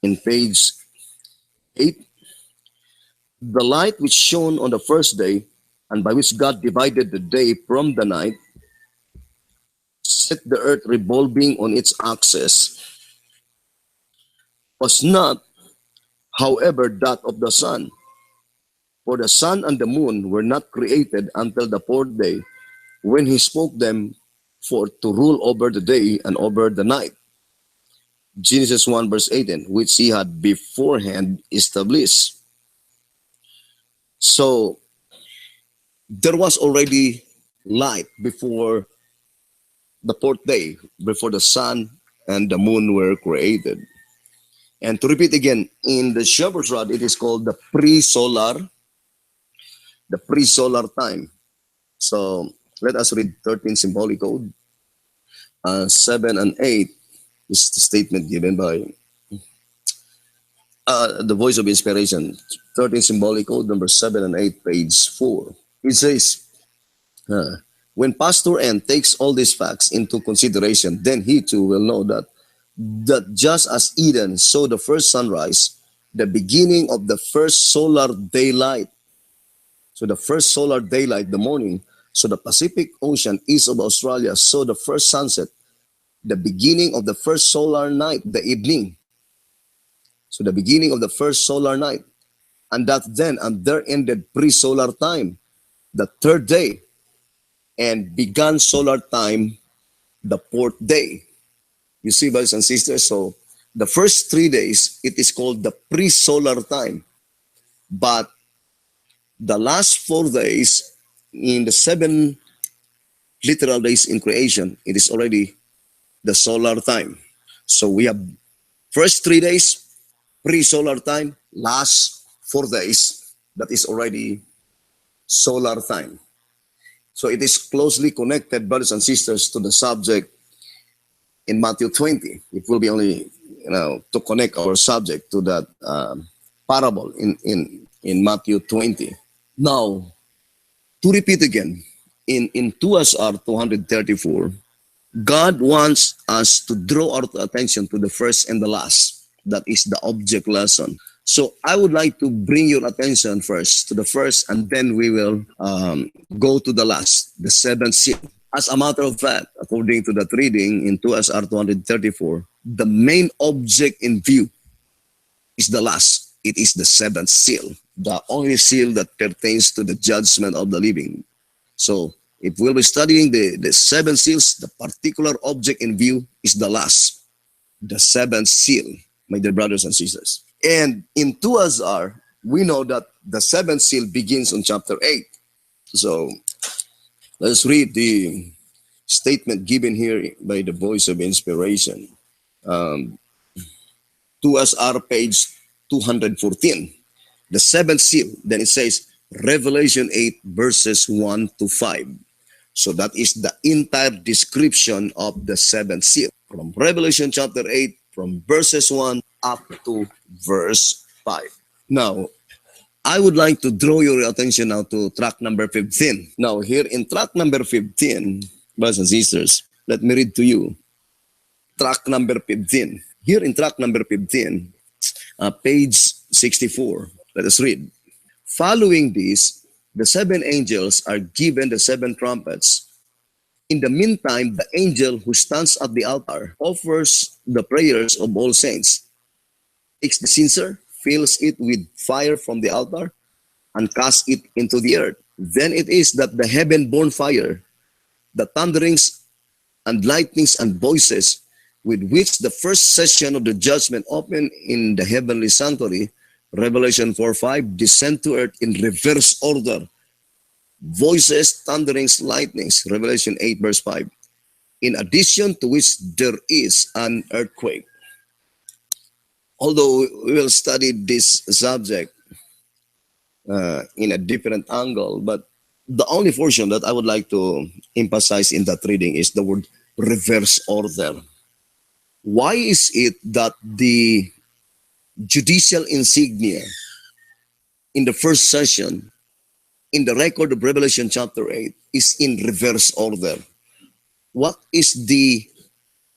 in page 8. The light which shone on the first day, and by which God divided the day from the night, set the earth revolving on its axis, was not, however, that of the sun. For the sun and the moon were not created until the 4th day, when he spoke them for to rule over the day and over the night. Genesis 1 verse 18, which he had beforehand established. So there was already light before the 4th day, before the sun and the moon were created. And to repeat again, in the Shepherd's Rod, it is called the pre-solar the pre-solar time. So let us read 13 symbolic code. 7 and 8 is the statement given by the voice of inspiration. 13 symbolic code number 7 and 8, page 4. It says, when Pastor N takes all these facts into consideration, then he too will know that just as Eden saw the first sunrise, the beginning of the first solar daylight. So the first solar daylight, the morning. So the Pacific Ocean east of Australia saw the first sunset, the beginning of the first solar night, the evening. So the beginning of the first solar night. And that then, and there ended pre-solar time, the third day, and began solar time, the fourth day. You see, brothers and sisters, so the first 3 days, it is called the pre-solar time. But the last 4 days, in the 7 literal days in creation, it is already the solar time. So we have first 3 days, pre-solar time, last 4 days, that is already solar time. So it is closely connected, brothers and sisters, to the subject in Matthew 20. It will be only, to connect our subject to that parable in Matthew 20. Now, to repeat again, in 2SR 234, God wants us to draw our attention to the first and the last. That is the object lesson. So I would like to bring your attention first to the first, and then we will go to the last, the seventh seal. As a matter of fact, according to that reading in 2SR 234, the main object in view is the last. It is the seventh seal, the only seal that pertains to the judgment of the living. So if we'll be studying the seven seals, the particular object in view is the last, the seventh seal, my dear brothers and sisters. And in 2SR, we know that the seventh seal begins on chapter 8. So let's read the statement given here by the voice of inspiration. 2SR page 214. The seventh seal, then it says Revelation 8 verses 1 to 5. So that is the entire description of the seventh seal. From Revelation chapter 8, from verses 1 up to verse 5. Now, I would like to draw your attention now to track number 15. Now, here in track number 15, brothers and sisters, let me read to you track number 15. Here in track number 15, page 64, let us read. Following this, the seven angels are given the seven trumpets. In the meantime, the angel who stands at the altar offers the prayers of all saints, takes the censer, fills it with fire from the altar, and casts it into the earth. Then it is that the heaven-born fire, the thunderings and lightnings and voices with which the first session of the judgment opened in the heavenly sanctuary, Revelation 4:5, descend to earth in reverse order. Voices, thunderings, lightnings, Revelation 8 verse 5. In addition to which there is an earthquake. Although we will study this subject in a different angle, but the only portion that I would like to emphasize in that reading is the word reverse order. Why is it that the judicial insignia in the first session in the record of Revelation chapter 8 is in reverse order? What is the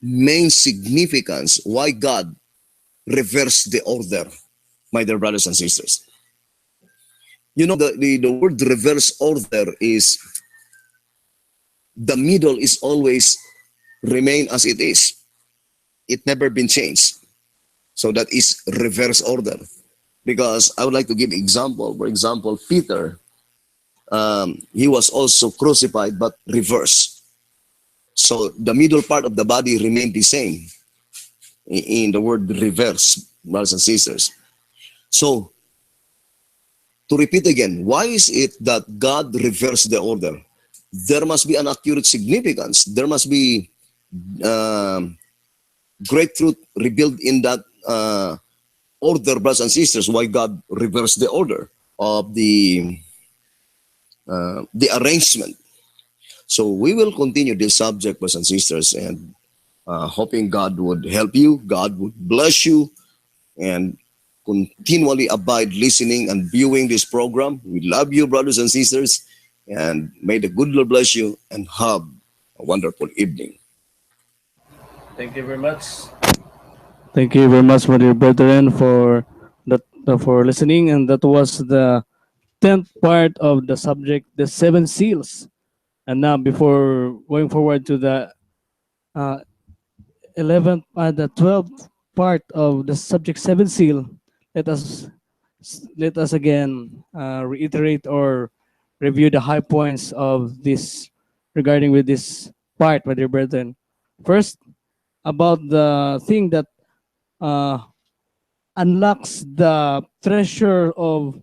main significance why God reversed the order, my dear brothers and sisters? You know, the word reverse order is the middle is always remain as it is. It never been changed. So that is reverse order. Because I would like to give example. For example, Peter, he was also crucified but reversed. So the middle part of the body remained the same in the word reverse, brothers and sisters. So, to repeat again, why is it that God reversed the order? There must be an accurate significance. There must be great truth revealed in that order, brothers and sisters, why God reversed the order of the the arrangement. So we will continue this subject, brothers and sisters, and hoping God would help you, God would bless you, and continually abide listening and viewing this program. We love you, brothers and sisters, and may the good Lord bless you and have a wonderful evening. Thank you very much. Thank you very much, my dear brethren, for that for listening. And that was the 10th part of the subject, the seven seals. And now, before going forward to the uh, 11th, the 12th part of the subject, seven seal, let us again reiterate or review the high points of this regarding with this part, my dear brethren. First, about the thing that uh, unlocks the treasure of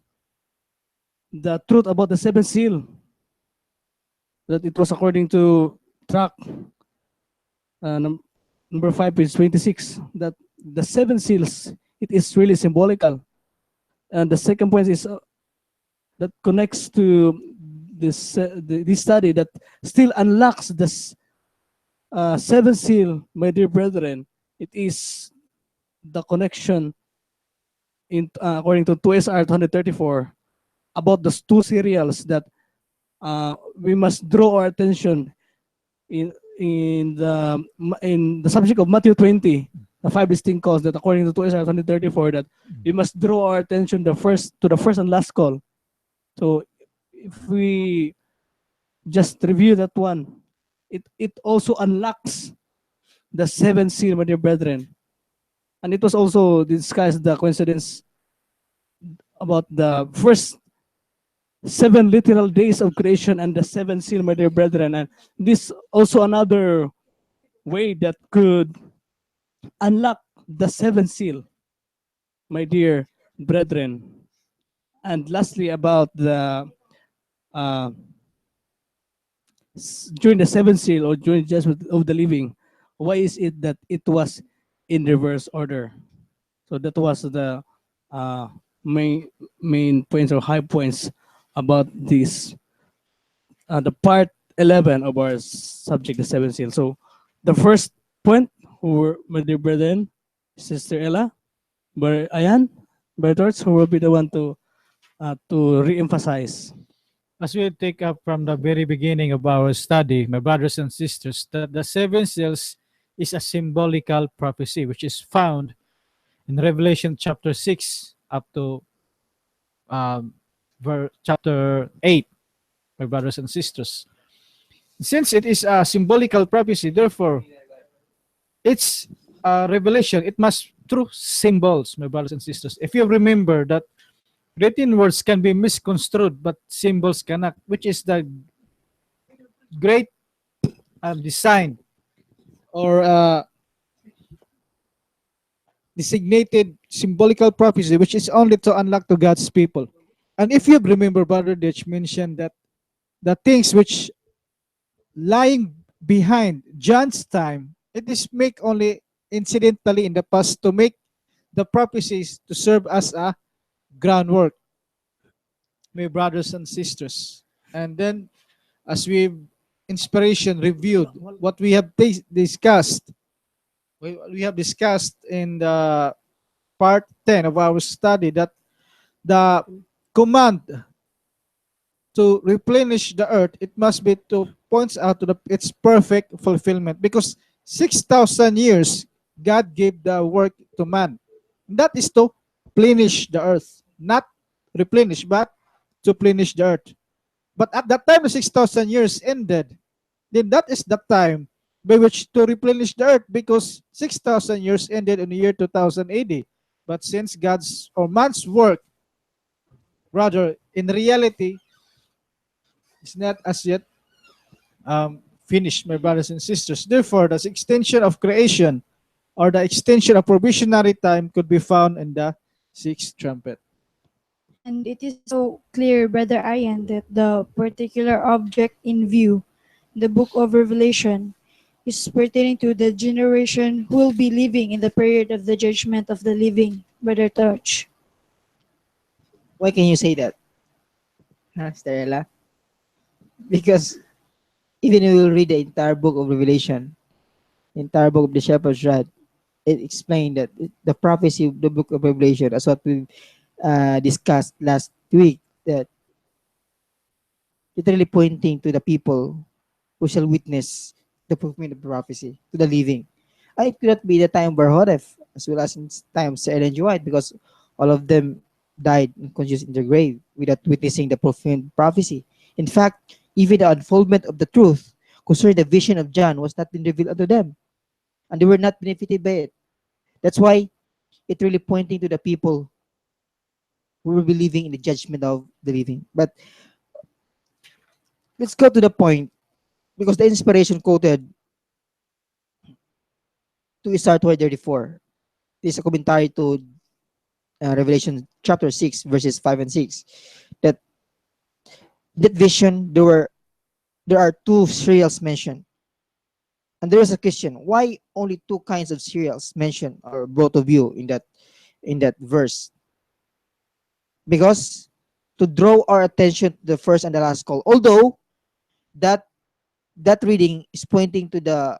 the truth about the seven seal, that it was according to track number 5 page 26, that the seven seals, it is really symbolical. And the second point is that connects to this study that still unlocks the seven seal, my dear brethren. It is the connection in according to 2SR 234 about the two serials that we must draw our attention in the subject of Matthew 20, the five distinct calls, that according to 2SR 234, that we must draw our attention the first and last call. So if we just review that one, it also unlocks the seven seal, my dear brethren. And it was also discussed the coincidence about the first 7 literal days of creation and the seven seal, my dear brethren. And this also another way that could unlock the seven seal, my dear brethren. And lastly, about the during the seventh seal or during judgment of the living, why is it that it was in reverse order? So that was the uh, main points or high points about this, the part 11 of our subject, the seven seal. So the first point, who were my dear brethren, Sister Ella, Brother Ayan, Brother Torch, who will be the one to re-emphasize. As we take up from the very beginning of our study, my brothers and sisters, that the seven seals is a symbolical prophecy which is found in Revelation chapter 6 up to chapter 8, my brothers and sisters. Since it is a symbolical prophecy, therefore, it's a revelation. It must through symbols, my brothers and sisters. If you remember that written words can be misconstrued, but symbols cannot, which is the great design or designated symbolical prophecy, which is only to unlock to God's people. And if you remember, Brother Ditch mentioned that the things which lying behind John's time, it is make only incidentally in the past to make the prophecies to serve as a groundwork, my brothers and sisters. And then as we inspiration reviewed what we have discussed, we have discussed in the part 10 of our study, that the command to replenish the earth, it must be to points out to its perfect fulfillment, because 6,000 years God gave the work to man. That is to plenish the earth, not replenish, but to plenish the earth. But at that time the 6,000 years ended, then that is the time by which to replenish the earth, because 6,000 years ended in the year 2000 AD. But since God's or man's work, rather in reality, is not as yet finished, my brothers and sisters. Therefore, the extension of creation or the extension of probationary time could be found in the sixth trumpet. And it is so clear, Brother Ian, that the particular object in view, the book of Revelation, is pertaining to the generation who will be living in the period of the judgment of the living, Brother Torch. Why can you say that? Huh, Stella? Because even if we will read the entire book of Revelation, entire book of the Shepherd's Rod, it explained that the prophecy of the book of Revelation, as what we discussed last week, that literally pointing to the people who shall witness the fulfillment of the prophecy to the living. And it could not be the time of Barhodef as well as in time of Sir Ellen G. White, because all of them died unconscious in their grave without witnessing the fulfillment of prophecy. In fact, even the unfoldment of the truth concerning the vision of John was not been revealed unto them, and they were not benefited by it. That's why it really pointing to the people who will be living in the judgment of the living. But let's go to the point, because the inspiration quoted to Isaiah 34 is a commentary to Revelation chapter 6, verses 5 and 6. That that vision, there are two cereals mentioned. And there is a question, why only two kinds of cereals mentioned or brought to view in that verse? Because to draw our attention to the first and the last call. Although that that reading is pointing to the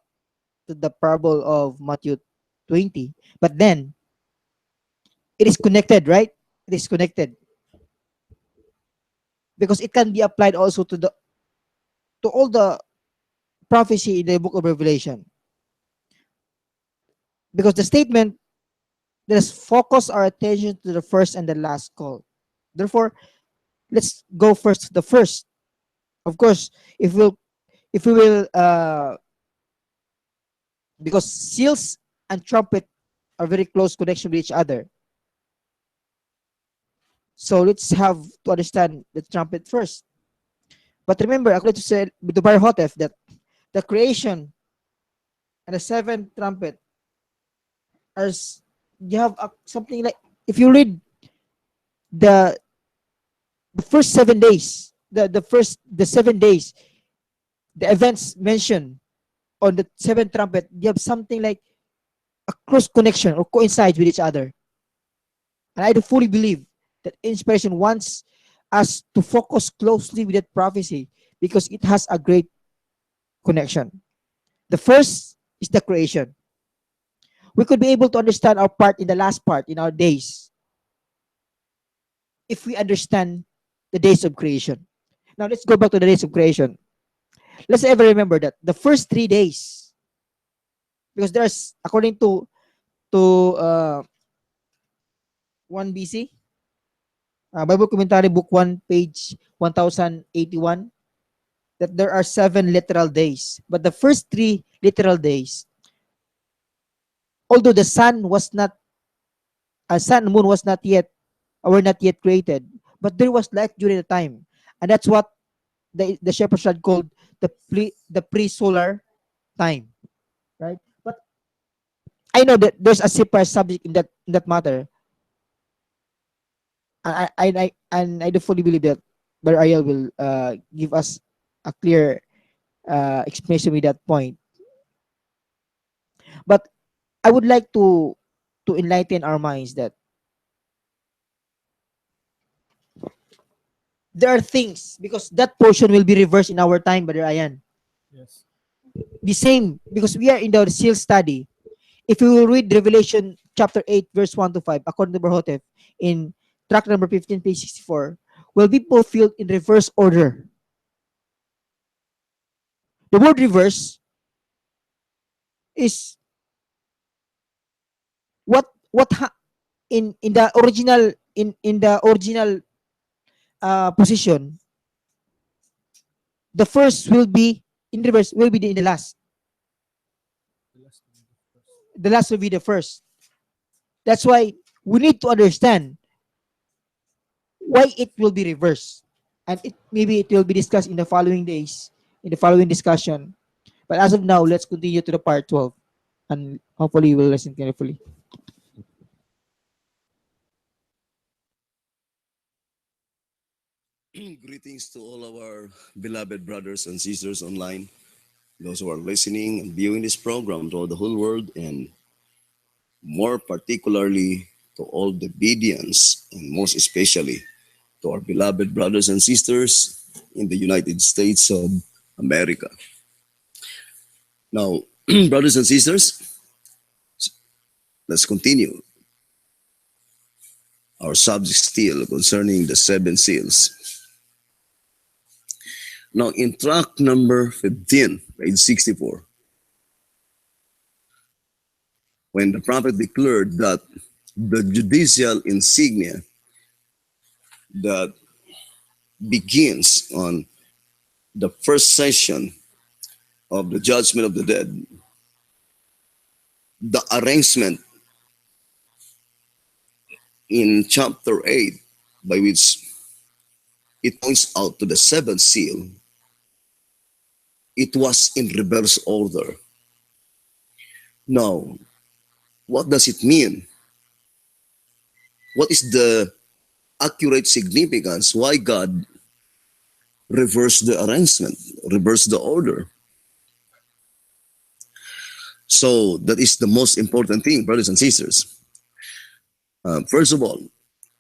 parable of Matthew 20, but then it is connected, right? It is connected because it can be applied also to all the prophecy in the book of Revelation. Because the statement, let us focus our attention to the first and the last call. Therefore, let's go first to the first. Of course, if we will because seals and trumpet are very close connection with each other. So let's have to understand the trumpet first. But remember, according to Bar Hotef, that the creation and the seventh trumpet are you have something like, if you read the the first 7 days, the 7 days, the events mentioned on the seventh trumpet, you have something like a close connection or coincides with each other. And I do fully believe that inspiration wants us to focus closely with that prophecy because it has a great connection. The first is the creation. We could be able to understand our part in the last part in our days if we understand the days of creation. Now let's go back to the days of creation. Let's ever remember that the first 3 days, because there's according to 1 BC, Bible Commentary Book 1, page 1081, that there are 7 literal days. But the first 3 literal days, although the sun and moon was not yet, or were not yet created, but there was light during the time. And that's what the shepherds had called the pre-solar time, right? But I know that there's a separate subject in that matter. And I do fully believe that Brother Ariel will give us a clear explanation with that point. But I would like to enlighten our minds that there are things, because that portion will be reversed in our time, Brother Ayan. Yes. The same, because we are in the seal study. If we will read Revelation chapter 8, verse 1 to 5, according to Berhotef, in track number 15, page 64, will be fulfilled in reverse order. The word reverse is in the original in the original position. The first will be in reverse, will be in the last. The last will be the first. That's why we need to understand why it will be reversed. And maybe it will be discussed in the following days, in the following discussion. But as of now, let's continue to the part 12. And hopefully you will listen carefully. Greetings to all our beloved brothers and sisters online, those who are listening and viewing this program to the whole world, and more particularly to all the obedience, and most especially to our beloved brothers and sisters in the United States of America. Now, brothers and sisters, let's continue our subject still concerning the seven seals. Now, in tract number 15, page 64, when the prophet declared that the judicial insignia that begins on the first session of the judgment of the dead, the arrangement in chapter 8, by which it points out to the seventh seal, it was in reverse order. Now, what does it mean? What is the accurate significance? Why God reversed the arrangement, reversed the order? So that is the most important thing, brothers and sisters. First of all,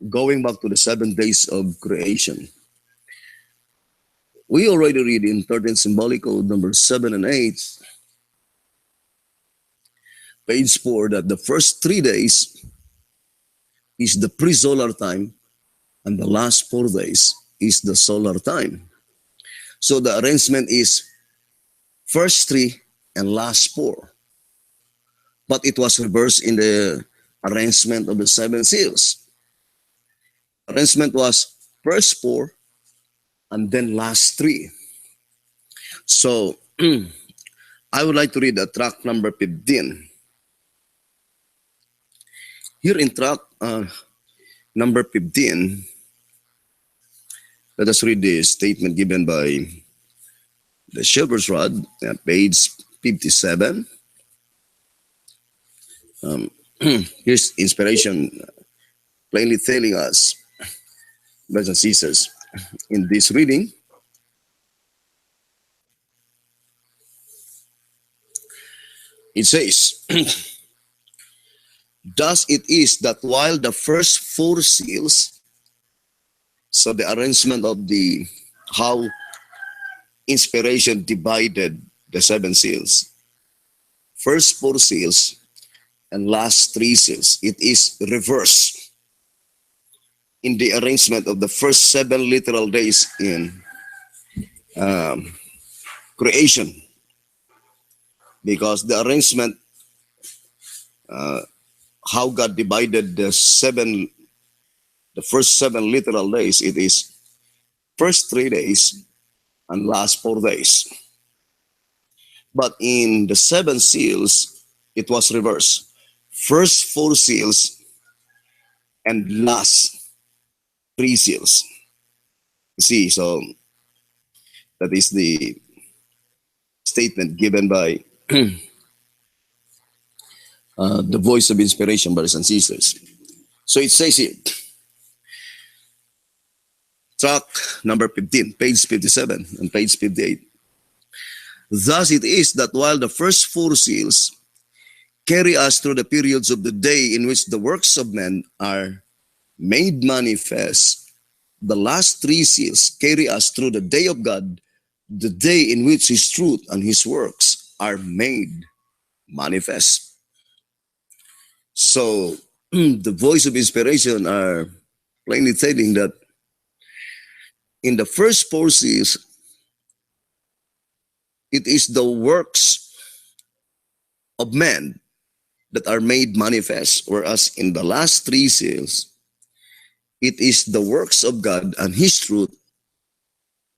going back to the 7 days of creation, we already read in 13 Symbolic Code number 7 and 8, page 4, that the first 3 days is the pre-solar time and the last 4 days is the solar time. So the arrangement is first 3 and last 4. But it was reversed in the arrangement of the 7 seals. Arrangement was first 4 and then last 3. So I would like to read the tract number 15. Here in tract number 15, let us read the statement given by the Silver's Rod, page 57. Here's inspiration plainly telling us, brothers and sisters, in this reading, it says, thus it is that while the first 4 seals, so the arrangement of the how inspiration divided the 7 seals, first 4 seals and last 3 seals, it is reversed in the arrangement of the first 7 literal days in creation, because the arrangement, how God divided the first 7 literal days, it is first 3 days and last 4 days. But in the 7 seals, it was reversed. First 4 seals and last 3 seals. See, so that is the statement given by the voice of inspiration, brothers and sisters. So it says here, tract number 15, page 57 and page 58. Thus it is that while the first 4 seals carry us through the periods of the day in which the works of men are made manifest, the last 3 seals carry us through the day of God, the day in which His truth and His works are made manifest. So the voice of inspiration are plainly telling that in the first 4 seals, it is the works of men that are made manifest, whereas in the last 3 seals, it is the works of God and His truth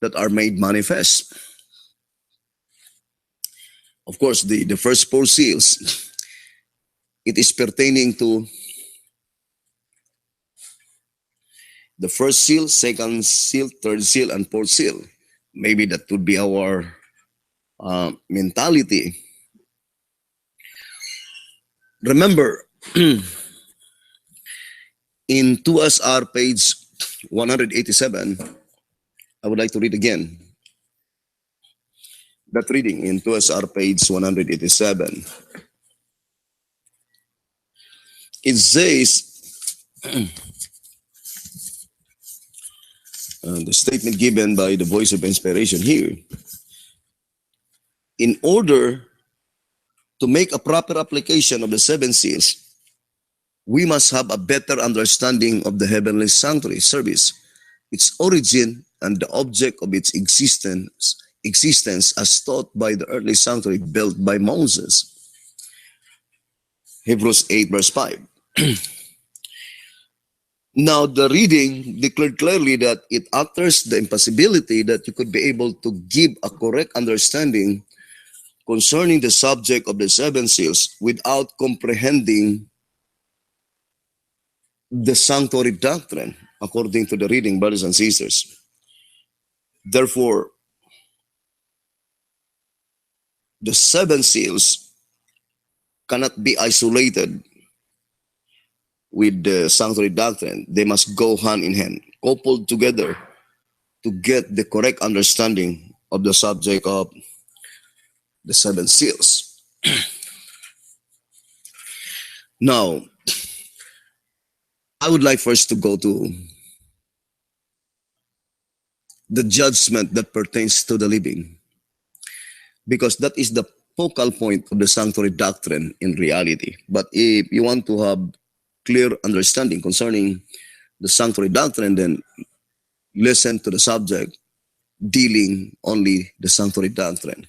that are made manifest. Of course, the first 4 seals, it is pertaining to the first seal, second seal, third seal, and fourth seal. Maybe that would be our mentality. Remember, in 2SR page 187, I would like to read again that reading in 2SR page 187. It says, the statement given by the voice of inspiration here, in order to make a proper application of the seven seals, we must have a better understanding of the heavenly sanctuary service, its origin, and the object of its existence as taught by the earthly sanctuary built by Moses. Hebrews 8 verse 5. Now, the reading declared clearly that it utters the impossibility that you could be able to give a correct understanding concerning the subject of the seven seals without comprehending the sanctuary doctrine, according to the reading, brothers and sisters. Therefore, the seven seals cannot be isolated with the sanctuary doctrine. They must go hand in hand, coupled together to get the correct understanding of the subject of the seven seals. Now, I would like first to go to the judgment that pertains to the living, because that is the focal point of the sanctuary doctrine in reality. But if you want to have clear understanding concerning the sanctuary doctrine, then listen to the subject dealing only the sanctuary doctrine.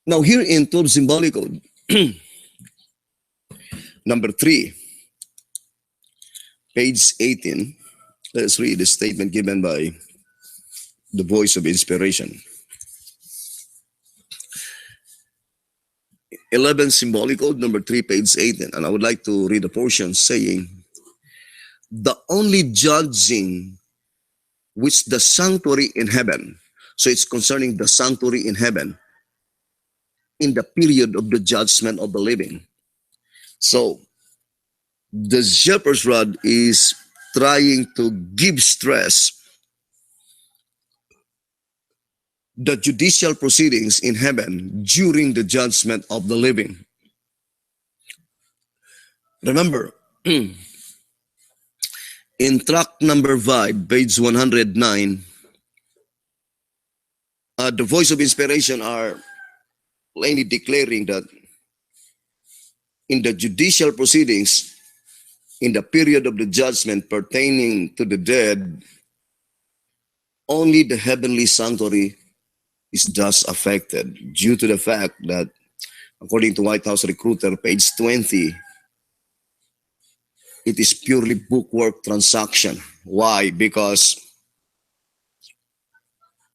Now, here in 12 Symbolic Code, number 3, page 18, let's read the statement given by the voice of inspiration. 11 Symbolic Code, number 3, page 18. And I would like to read a portion saying, the only judging which the sanctuary in heaven, so it's concerning the sanctuary in heaven, in the period of the judgment of the living. So, the shepherd's rod is trying to give stress the judicial proceedings in heaven during the judgment of the living. Remember, in track number 5, page 109, the voice of inspiration are plainly declaring that in the judicial proceedings, in the period of the judgment pertaining to the dead, only the heavenly sanctuary is thus affected due to the fact that, according to White House Recruiter, page 20, it is purely bookwork transaction. Why? Because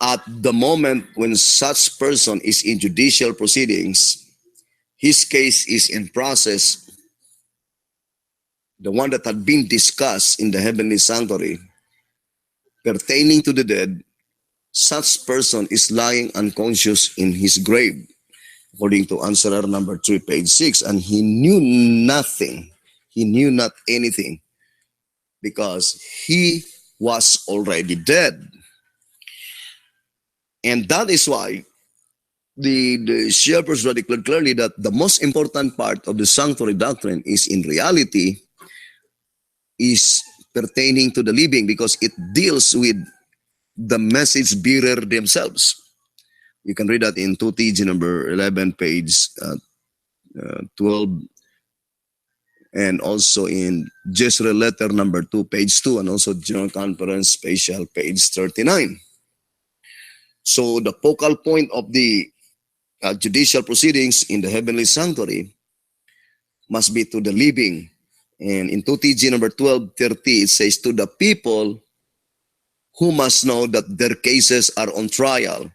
at the moment when such person is in judicial proceedings, his case is in process, the one that had been discussed in the heavenly sanctuary pertaining to the dead, such person is lying unconscious in his grave, according to answerer number 3, page 6, and he knew nothing. He knew not anything because he was already dead. And that is why the shepherds declared clearly that the most important part of the sanctuary doctrine is in reality is pertaining to the living, because it deals with the message bearer themselves. You can read that in 2TG number 11, page 12, and also in Jezreel letter number 2, page 2, and also General Conference Special, page 39. So the focal point of the judicial proceedings in the heavenly sanctuary must be to the living. And in 2TG number 1230, it says, to the people who must know that their cases are on trial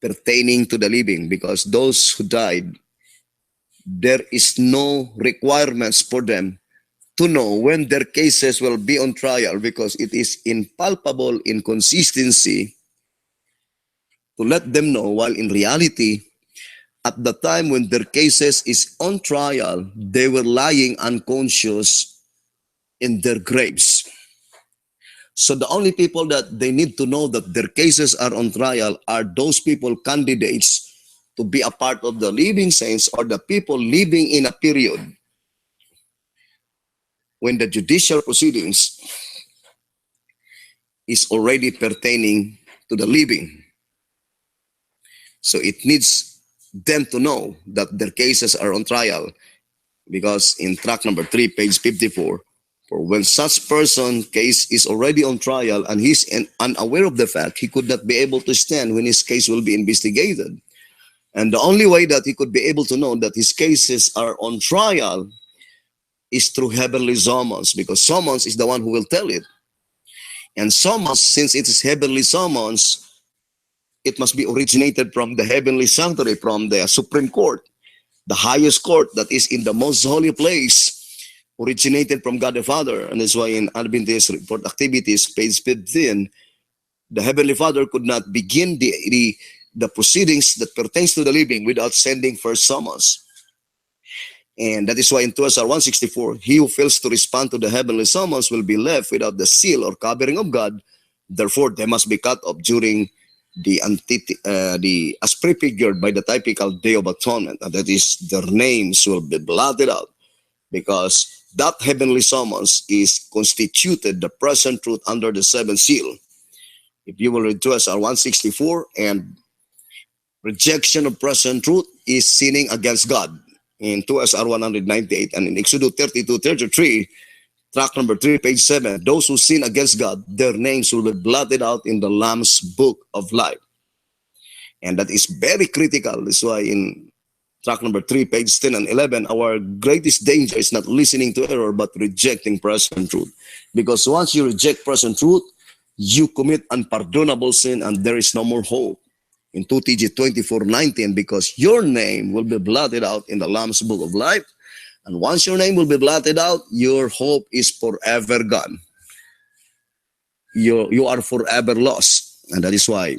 pertaining to the living, because those who died, there is no requirements for them to know when their cases will be on trial, because it is impalpable inconsistency to let them know, while in reality, at the time when their cases is on trial, they were lying unconscious in their graves. So the only people that they need to know that their cases are on trial are those people candidates to be a part of the living saints, or the people living in a period when the judicial proceedings is already pertaining to the living. So it needs them to know that their cases are on trial, because in track number 3, page 54, for when such person case is already on trial and he's unaware of the fact, he could not be able to stand when his case will be investigated. And the only way that he could be able to know that his cases are on trial is through heavenly summons, because summons is the one who will tell it. And summons, since it is heavenly summons, it must be originated from the heavenly sanctuary, from the Supreme Court, the highest court that is in the most holy place, originated from God the Father. And that's why in Adventist Report Activities, page 15, the Heavenly Father could not begin the proceedings that pertains to the living without sending first summons. And that is why in 2 SR 164, he who fails to respond to the heavenly summons will be left without the seal or covering of God. Therefore, they must be cut off during as prefigured by the typical Day of Atonement. And that is, their names will be blotted out, because that heavenly summons is constituted the present truth under the seventh seal. If you will read 2 SR 164, and rejection of present truth is sinning against God in 2 SR 198, and in Exodus 32:33, track number 3, page 7, those who sin against God, their names will be blotted out in the Lamb's book of life. And that is very critical. That's why in track number 3, page 10 and 11, our greatest danger is not listening to error, but rejecting present truth. Because once you reject present truth, you commit unpardonable sin and there is no more hope. In 2 TG 24:19, because your name will be blotted out in the Lamb's book of life. And once your name will be blotted out, your hope is forever gone. You are forever lost. And that is why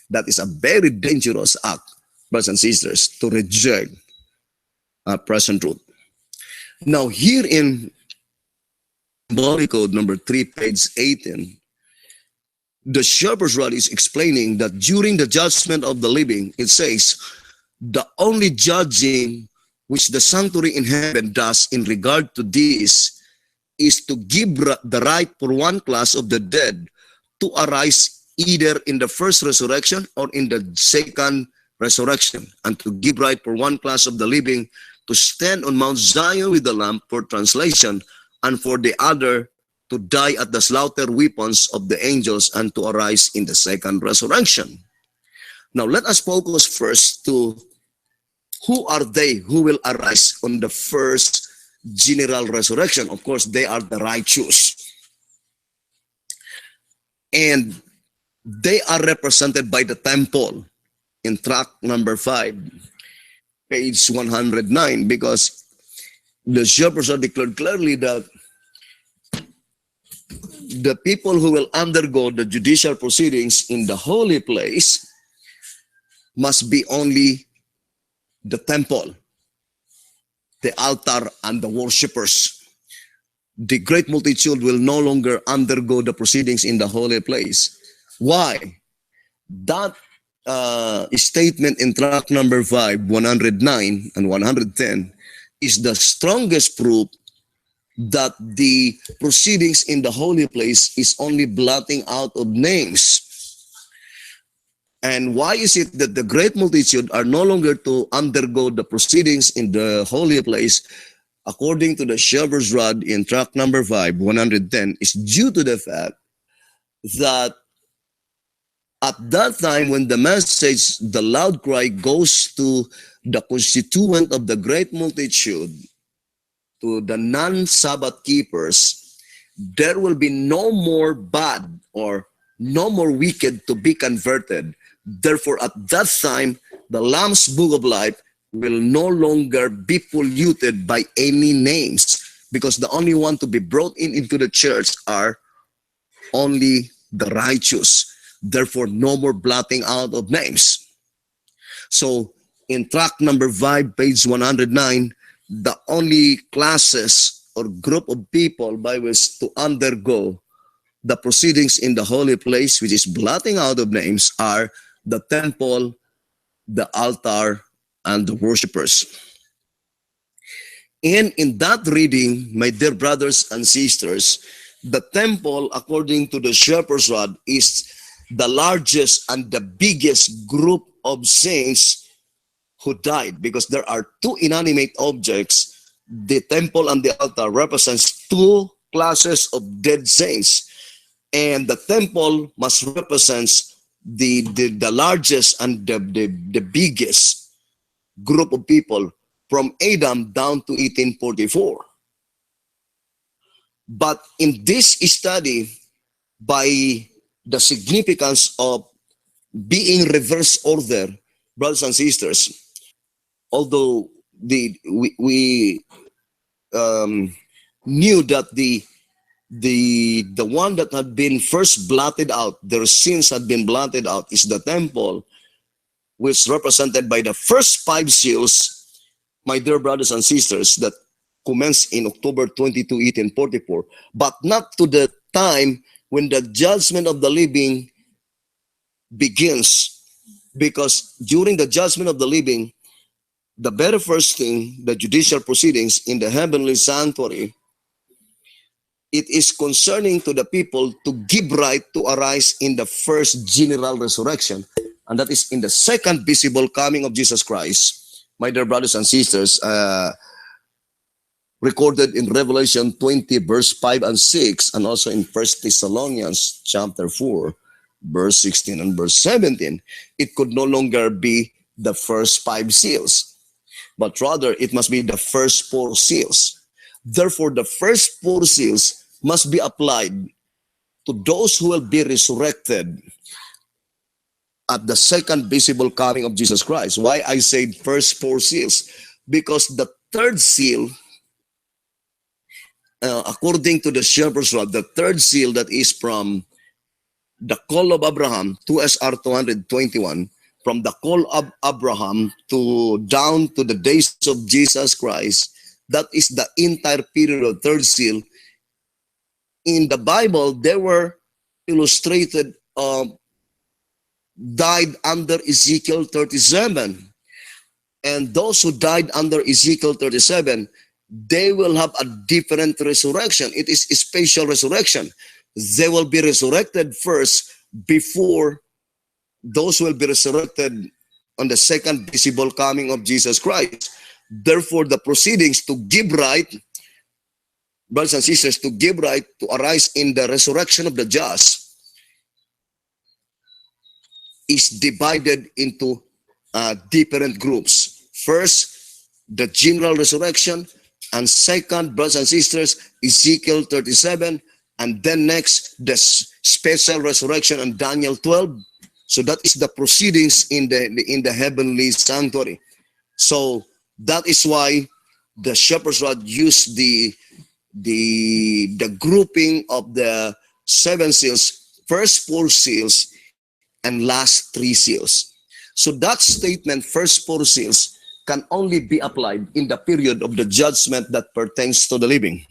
that is a very dangerous act, brothers and sisters, to reject present truth. Now, here in Symbolic Code number 3, page 18, the shepherd's rod is explaining that during the judgment of the living, it says, the only judging which the sanctuary in heaven does in regard to this is to give the right for one class of the dead to arise either in the first resurrection or in the second resurrection, and to give right for one class of the living to stand on Mount Zion with the Lamb for translation, and for the other to die at the slaughter weapons of the angels and to arise in the second resurrection. Now let us focus first to who are they who will arise on the first general resurrection. Of course, they are the righteous. And they are represented by the temple in track number 5, page 109, because the shepherds are declared clearly that the people who will undergo the judicial proceedings in the holy place must be only the temple, the altar, and the worshippers. The great multitude will no longer undergo the proceedings in the holy place. Why? That statement in track number 5, 109 and 110 is the strongest proof that the proceedings in the holy place is only blotting out of names. And why is it that the great multitude are no longer to undergo the proceedings in the holy place, according to the shepherd's rod in track number 5, 110, is due to the fact that at that time when the message, the loud cry, goes to the constituent of the great multitude, to the non-Sabbath keepers, there will be no more bad or no more wicked to be converted. Therefore, at that time, the Lamb's book of life will no longer be polluted by any names, because the only one to be brought into the church are only the righteous. Therefore, no more blotting out of names. So, in track number 5, page 109, the only classes or group of people by which to undergo the proceedings in the holy place, which is blotting out of names, are the temple, the altar, and the worshippers. And in that reading, my dear brothers and sisters, the temple, according to the shepherd's rod, is the largest and the biggest group of saints who died, because there are two inanimate objects. The temple and the altar represents two classes of dead saints, and the temple must represents the largest and the biggest group of people from Adam down to 1844. But in this study, by the significance of being reverse order, brothers and sisters, although we knew that the one that had been first blotted out, their sins had been blotted out, is the temple, which represented by the first five seals, my dear brothers and sisters, that commenced in October 22, 1844, but not to the time when the judgment of the living begins, because during the judgment of the living, the very first thing, the judicial proceedings in the heavenly sanctuary, it is concerning to the people to give right to arise in the first general resurrection, and that is in the second visible coming of Jesus Christ. My dear brothers and sisters, recorded in Revelation 20, verse 5 and 6, and also in 1 Thessalonians chapter 4, verse 16 and verse 17, it could no longer be the first five seals, but rather it must be the first four seals. Therefore, the first four seals must be applied to those who will be resurrected at the second visible coming of Jesus Christ. Why I say first four seals? Because the third seal, according to the shepherd's rod, the third seal that is from the call of Abraham, 2SR 221, from the call of Abraham to down to the days of Jesus Christ, that is the entire period of third seal. In the Bible, they were illustrated, died under Ezekiel 37. And those who died under Ezekiel 37, they will have a different resurrection. It is a spatial resurrection. They will be resurrected first before those who will be resurrected on the second visible coming of Jesus Christ. Therefore, the proceedings to give right, brothers and sisters, to give right to arise in the resurrection of the just is divided into different groups. First, the general resurrection, and second, brothers and sisters, Ezekiel 37, and then next, the special resurrection in Daniel 12. So that is the proceedings in the heavenly sanctuary. So that is why the shepherd's rod used the grouping of the seven seals, first four seals, and last three seals. So that statement, first four seals, can only be applied in the period of the judgment that pertains to the living.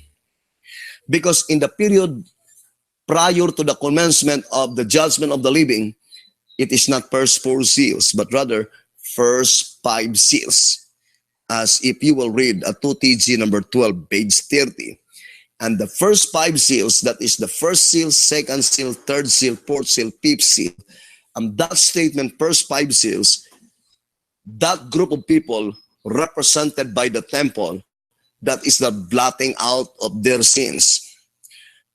Because in the period prior to the commencement of the judgment of the living, it is not first four seals, but rather first five seals. As if you will read a 2TG number 12, page 30. And the first five seals, that is the first seal, second seal, third seal, fourth seal, fifth seal. And that statement, first five seals, that group of people represented by the temple, that is the blotting out of their sins.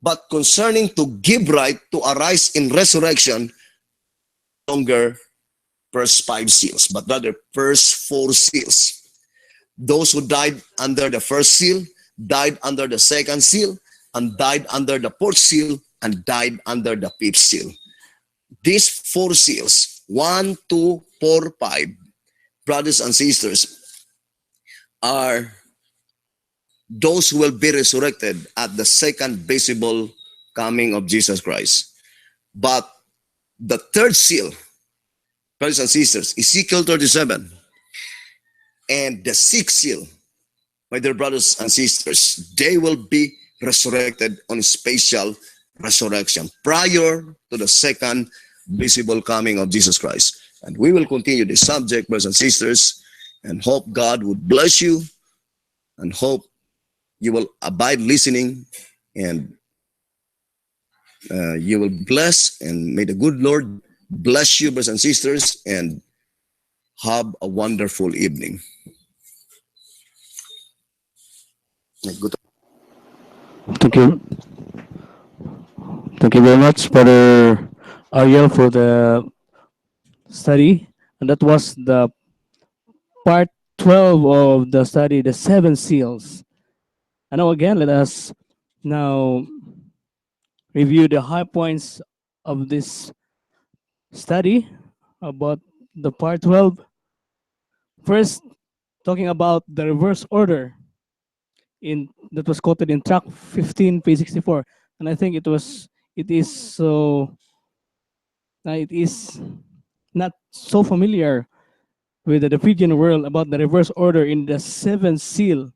But concerning to give right to arise in resurrection, no longer first five seals, but rather first four seals. Those who died under the first seal, died under the second seal, and died under the fourth seal, and died under the fifth seal. These four seals, 1, 2, 4, 5, brothers and sisters, are those who will be resurrected at the second visible coming of Jesus Christ. But the third seal, brothers and sisters, Ezekiel 37, and the sixth seal, my dear brothers and sisters, they will be resurrected on a spatial resurrection prior to the second visible coming of Jesus Christ. And we will continue this subject, brothers and sisters, and hope God would bless you, and hope you will abide listening and You will bless, and may the good Lord bless you, brothers and sisters, and have a wonderful evening. Good. Thank you. Thank you very much, Brother Ariel, for the study. And that was the part 12 of the study, the seven seals. And now again, let us now review the high points of this study about the part 12. First, talking about the reverse order in that was quoted in track 15, page 64. And I think it is so, it is not so familiar with the Fijian world about the reverse order in the seventh seal,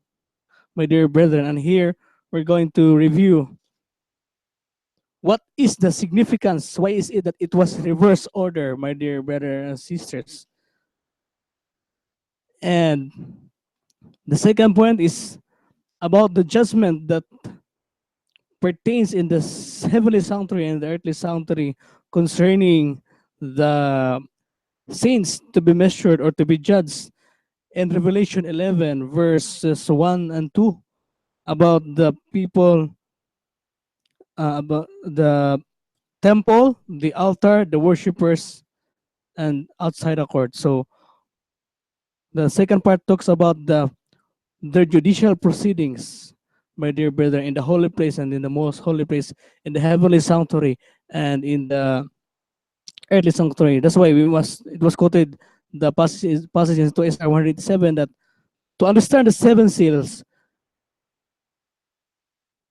my dear brethren. And here we're going to review what is the significance. Why is it that it was reverse order, my dear brothers and sisters? And the second point is about the judgment that pertains in the heavenly sanctuary and the earthly sanctuary concerning the saints to be measured or to be judged in Revelation 11, verses 1 and 2, about the people, about the temple, the altar, the worshippers, and outside the court. So the second part talks about the judicial proceedings, my dear brother, in the holy place and in the most holy place, in the heavenly sanctuary and in the earthly sanctuary. That's why it was quoted the passage in 2 Isaiah 187 that to understand the seven seals,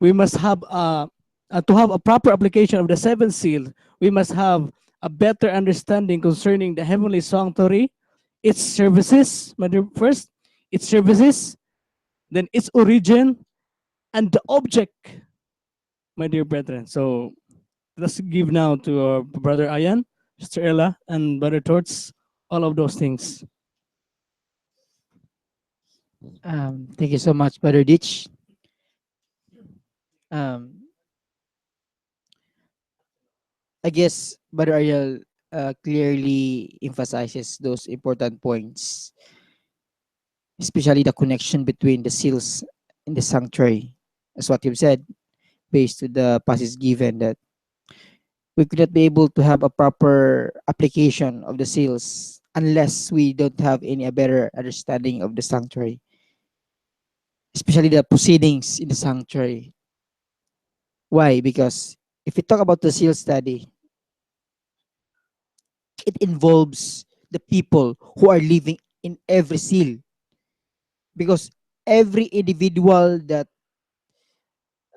we must have to have a proper application of the seven seal. We must have a better understanding concerning the heavenly sanctuary, its services, my dear, first, its services, then its origin, and the object, my dear brethren. So let's give now to our brother Ayan, Sister Ella, and brother Torts, all of those things. Thank you so much, Brother Ditch. Um, I guess Brother Ariel clearly emphasizes those important points, especially the connection between the seals and the sanctuary. As what you've said, based to the passage given, that we could not be able to have a proper application of the seals unless we don't have any better understanding of the sanctuary, especially the proceedings in the sanctuary. Why? Because if we talk about the seal study, it involves the people who are living in every seal. Because every individual that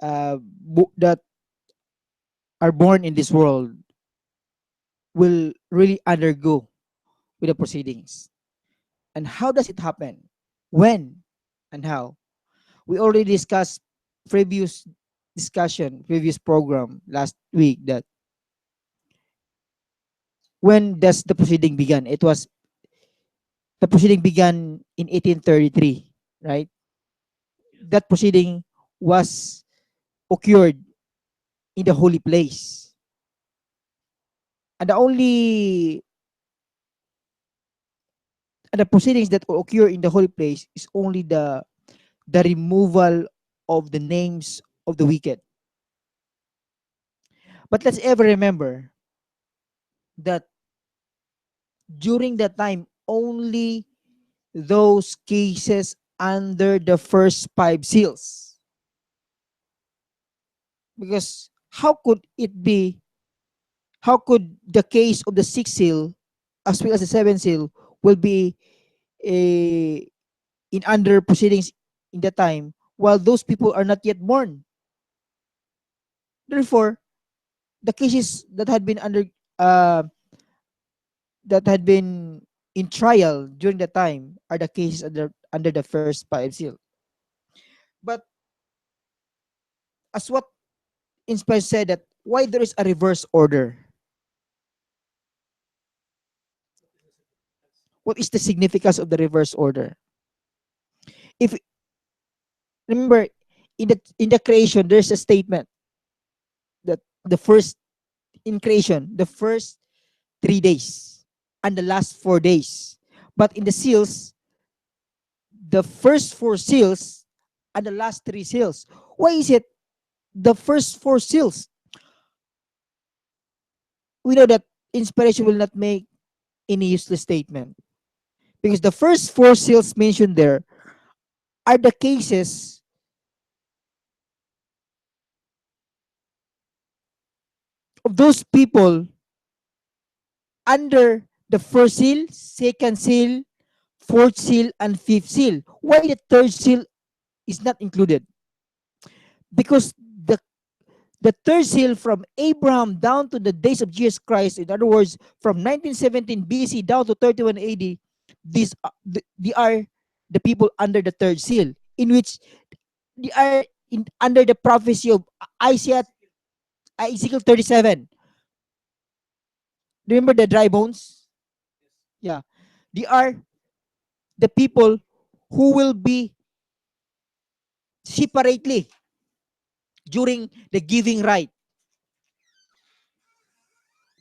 that are born in this world will really undergo with the proceedings. And how does it happen? When and how? We already discussed previous previous program last week that when does the proceeding begin? It was the proceeding began in 1833, right? That proceeding was occurred in the holy place. And the proceedings that occur in the holy place is only the removal of the names of the wicked. But let's ever remember that during that time, only those cases under the first five seals. Because how could the case of the sixth seal as well as the seventh seal will be a in under proceedings in that time while those people are not yet born? Therefore, the cases uh, that had been in trial during the time are the cases under the first five seal. But as what Inspire said, that why there is a reverse order. What is the significance of the reverse order? If remember in the creation, there's a statement that the first in creation, the first 3 days and the last 4 days. But in the seals, the first four seals and the last three seals. Why is it the first four seals? We know that inspiration will not make any useless statement, because the first four seals mentioned there are the cases of those people under the first seal, second seal, fourth seal, and fifth seal. Why the third seal is not included? Because the third seal from Abraham down to the days of Jesus Christ, in other words, from 1917 BC down to 31 AD, they are the people under the third seal, in which they are under the prophecy of Isaiah, Ezekiel 37. Remember the dry bones? Yeah. They are the people who will be separately during the giving rite.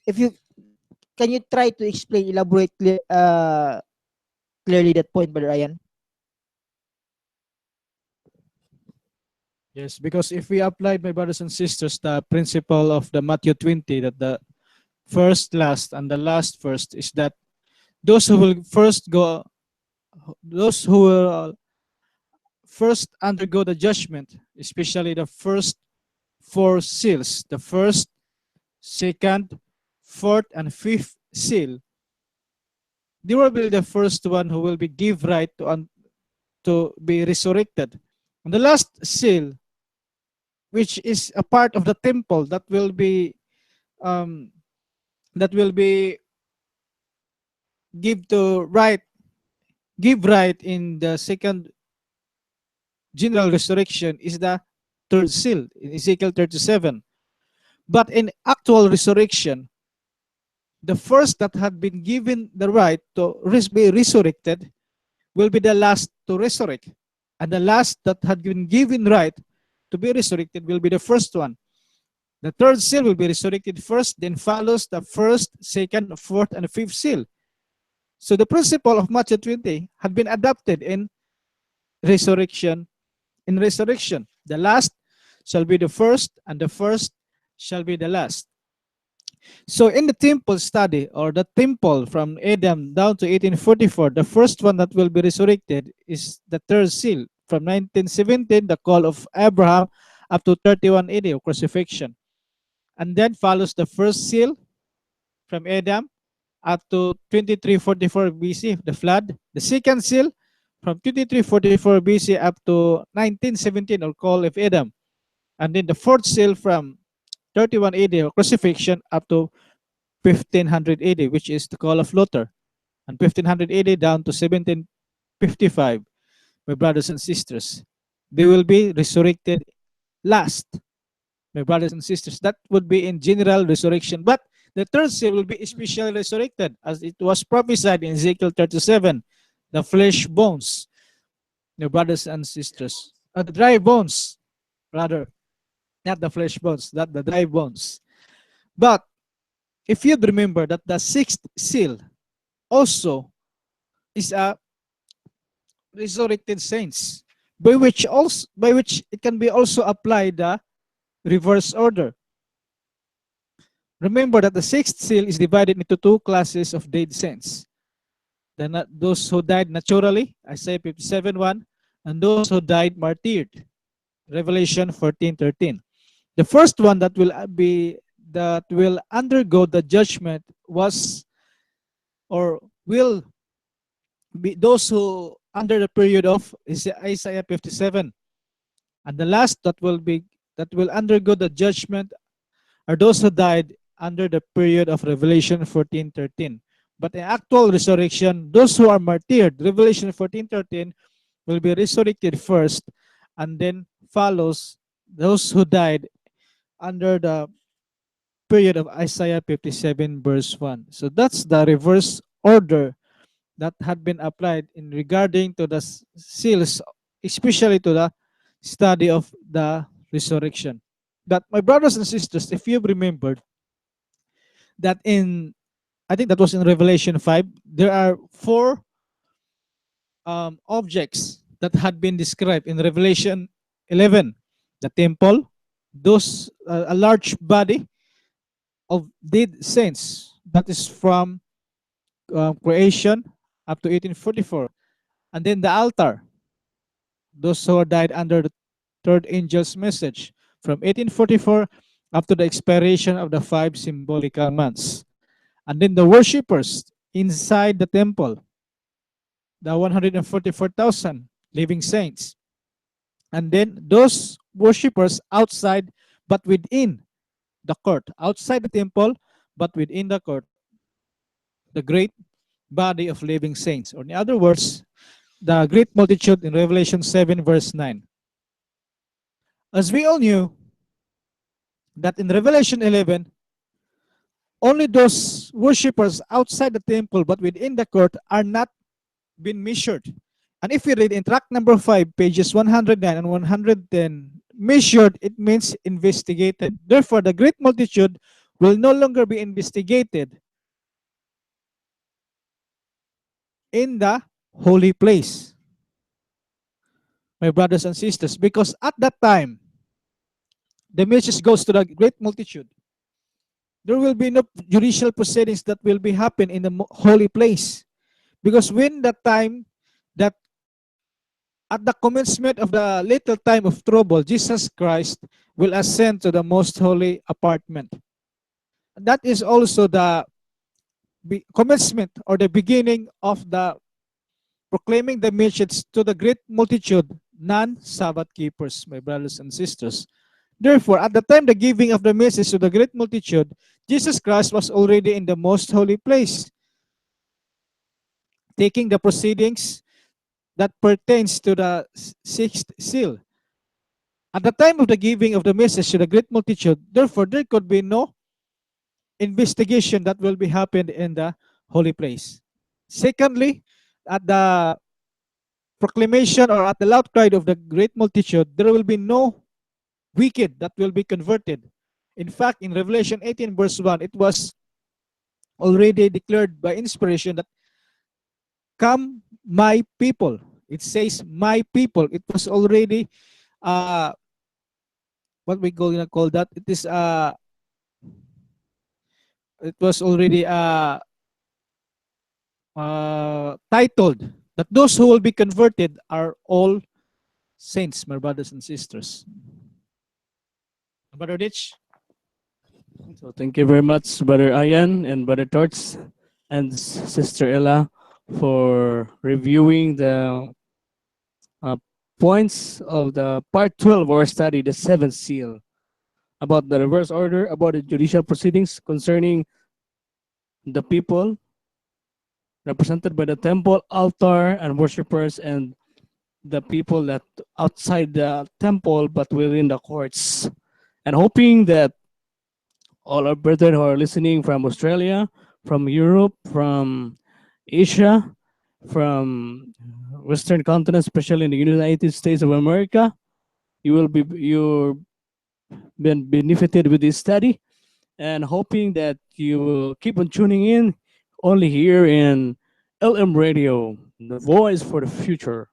If you can you try to explain, elaborate clearly that point, Brother Ryan? Yes, because if we apply, my brothers and sisters, the principle of the Matthew 20, that the first last and the last first, is that those who will first go, those who will first undergo the judgment, especially the first four seals, the first, second, fourth, and fifth seal, they will be the first one who will be give right to be resurrected. And the last seal, which is a part of the temple um, that will be give to right give right in the second general resurrection, is the third seal in Ezekiel 37. But in actual resurrection, the first that had been given the right to be resurrected will be the last to resurrect, and the last that had been given right to be resurrected will be the first one. The third seal will be resurrected first, then follows the first, second, fourth, and fifth seal. So the principle of Matthew 20 had been adopted in resurrection. In resurrection, the last shall be the first, and the first shall be the last. So in the temple study, or the temple from Adam down to 1844, the first one that will be resurrected is the third seal from 1917, the call of Abraham, up to 31 AD, or crucifixion. And then follows the first seal from Adam up to 2344 BC, the flood. The second seal from 2344 BC up to 1917, or call of Adam. And then the fourth seal from 31 AD, or crucifixion, up to 1500 AD, which is the call of Luther. And 1500 AD down to 1755, my brothers and sisters, they will be resurrected last, my brothers and sisters. That would be in general resurrection. But the third seal will be especially resurrected, as it was prophesied in Ezekiel 37, the flesh bones, my brothers and sisters. The dry bones, rather, not the flesh bones, not the dry bones. But if you'd remember that the sixth seal also is a resurrected saints, by which it can be also applied the reverse order. Remember that the sixth seal is divided into two classes of dead saints. Those who died naturally, Isaiah 57:1, and those who died martyred, Revelation 14:13. The first one that will undergo the judgment was, or will be, those who under the period of Isaiah 57. And the last that will undergo the judgment are those who died under the period of Revelation 14:13. But in actual resurrection, those who are martyred, Revelation 14:13, will be resurrected first, and then follows those who died under the period of Isaiah 57 verse 1. So that's the reverse order that had been applied in regarding to the seals, especially to the study of the resurrection. that, my brothers and sisters, if you've remembered that I think that was in Revelation 5, there are four objects that had been described in Revelation 11. The temple, those a large body of dead saints that is from creation up to 1844, and then the altar, those who died under the third angel's message from 1844 up to the expiration of the 5 symbolical months, and then the worshippers inside the temple, the 144,000 living saints, and then those worshippers outside but within the court, outside the temple but within the court, the great body of living saints, or in other words, the great multitude in Revelation 7 verse 9. As we all knew that in Revelation 11, only those worshippers outside the temple but within the court are not been measured. And if we read in tract number 5, pages 109 and 110, measured, it means investigated. Therefore, the great multitude will no longer be investigated in the holy place, my brothers and sisters, because at that time, the message goes to the great multitude. There will be no judicial proceedings that will be happen in the holy place, because when the time that at the commencement of the little time of trouble, Jesus Christ will ascend to the most holy apartment. That is also the commencement or the beginning of the proclaiming the message to the great multitude, non-Sabbath keepers, my brothers and sisters. Therefore, at the time the giving of the message to the great multitude, Jesus Christ was already in the most holy place, taking the proceedings that pertains to the sixth seal. At the time of the giving of the message to the great multitude, therefore, there could be no investigation that will be happened in the holy place. Secondly, at the proclamation or at the loud cry of the great multitude, there will be no wicked that will be converted. In fact, in Revelation 18 verse 1, it was already declared by inspiration that, "Come, my people." It says, "my people." It was already, what we gonna call that? It was already titled that those who will be converted are all saints, my brothers and sisters. Brother Rich? So thank you very much, Brother Ian and Brother Torts and Sister Ella, for reviewing the points of the part 12 of our study, the seventh seal, about the reverse order, about the judicial proceedings concerning the people represented by the temple, altar, and worshippers, and the people that outside the temple but within the courts. And hoping that all our brethren who are listening from Australia, from Europe, from Asia, from Western continent, especially in the United States of America, you've been benefited with this study, and hoping that you will keep on tuning in only here in LM Radio, the voice for the future,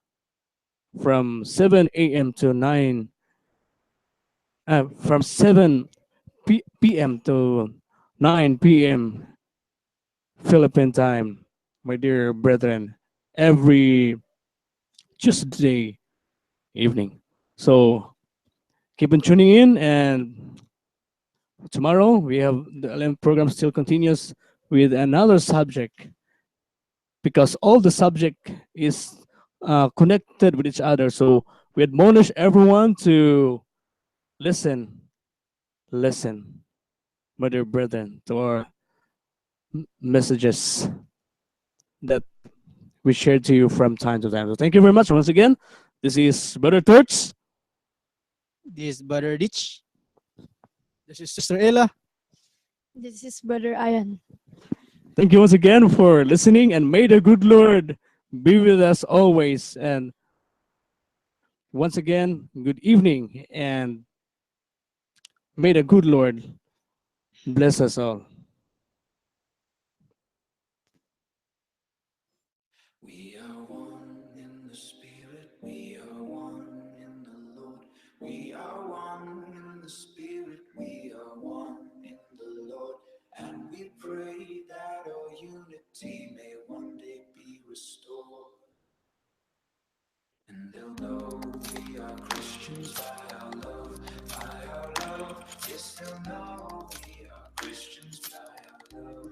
from 7 a.m. to 9, from 7 p.m. to 9 p.m. Philippine time, my dear brethren, every Tuesday evening. So keep on tuning in, and tomorrow we have the LM program still continues with another subject, because all the subject is connected with each other. So we admonish everyone to listen, my dear brethren, to our messages that we share to you from time to time. So thank you very much once again. This is Brother Torts. This is Brother Rich. This is Sister Ella. This is Brother Ian. Thank you once again for listening, and may the good Lord be with us always. And once again, good evening, and May the good Lord bless us all. We are one in the Spirit, we are one in the Lord. We are one in the Spirit, we are one in the Lord. And we pray that our unity may one day be restored. And they'll know we are Christians by our love, by our love. Yes, they'll know we are Christians by our love.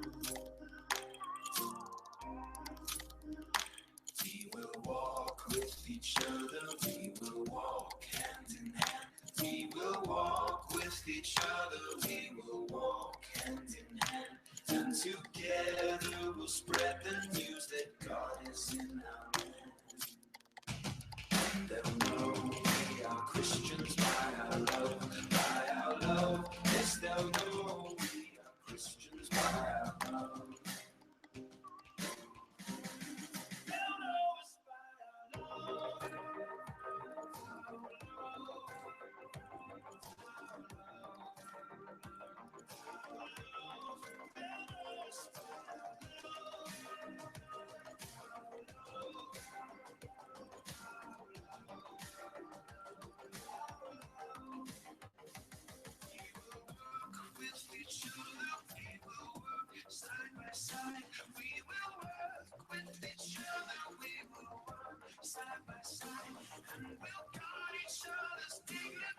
We will walk with each other, we will walk hand in hand. We will walk with each other, we will walk hand in hand. And together we'll spread the news that God is in our land. And they'll know we are Christians by our love, by our love. Yes, they'll know we are Christians by our love. They'll know us by our love. With each other, we will work side by side. We will work with each other. We will work side by side, and we'll guard each other's dignity.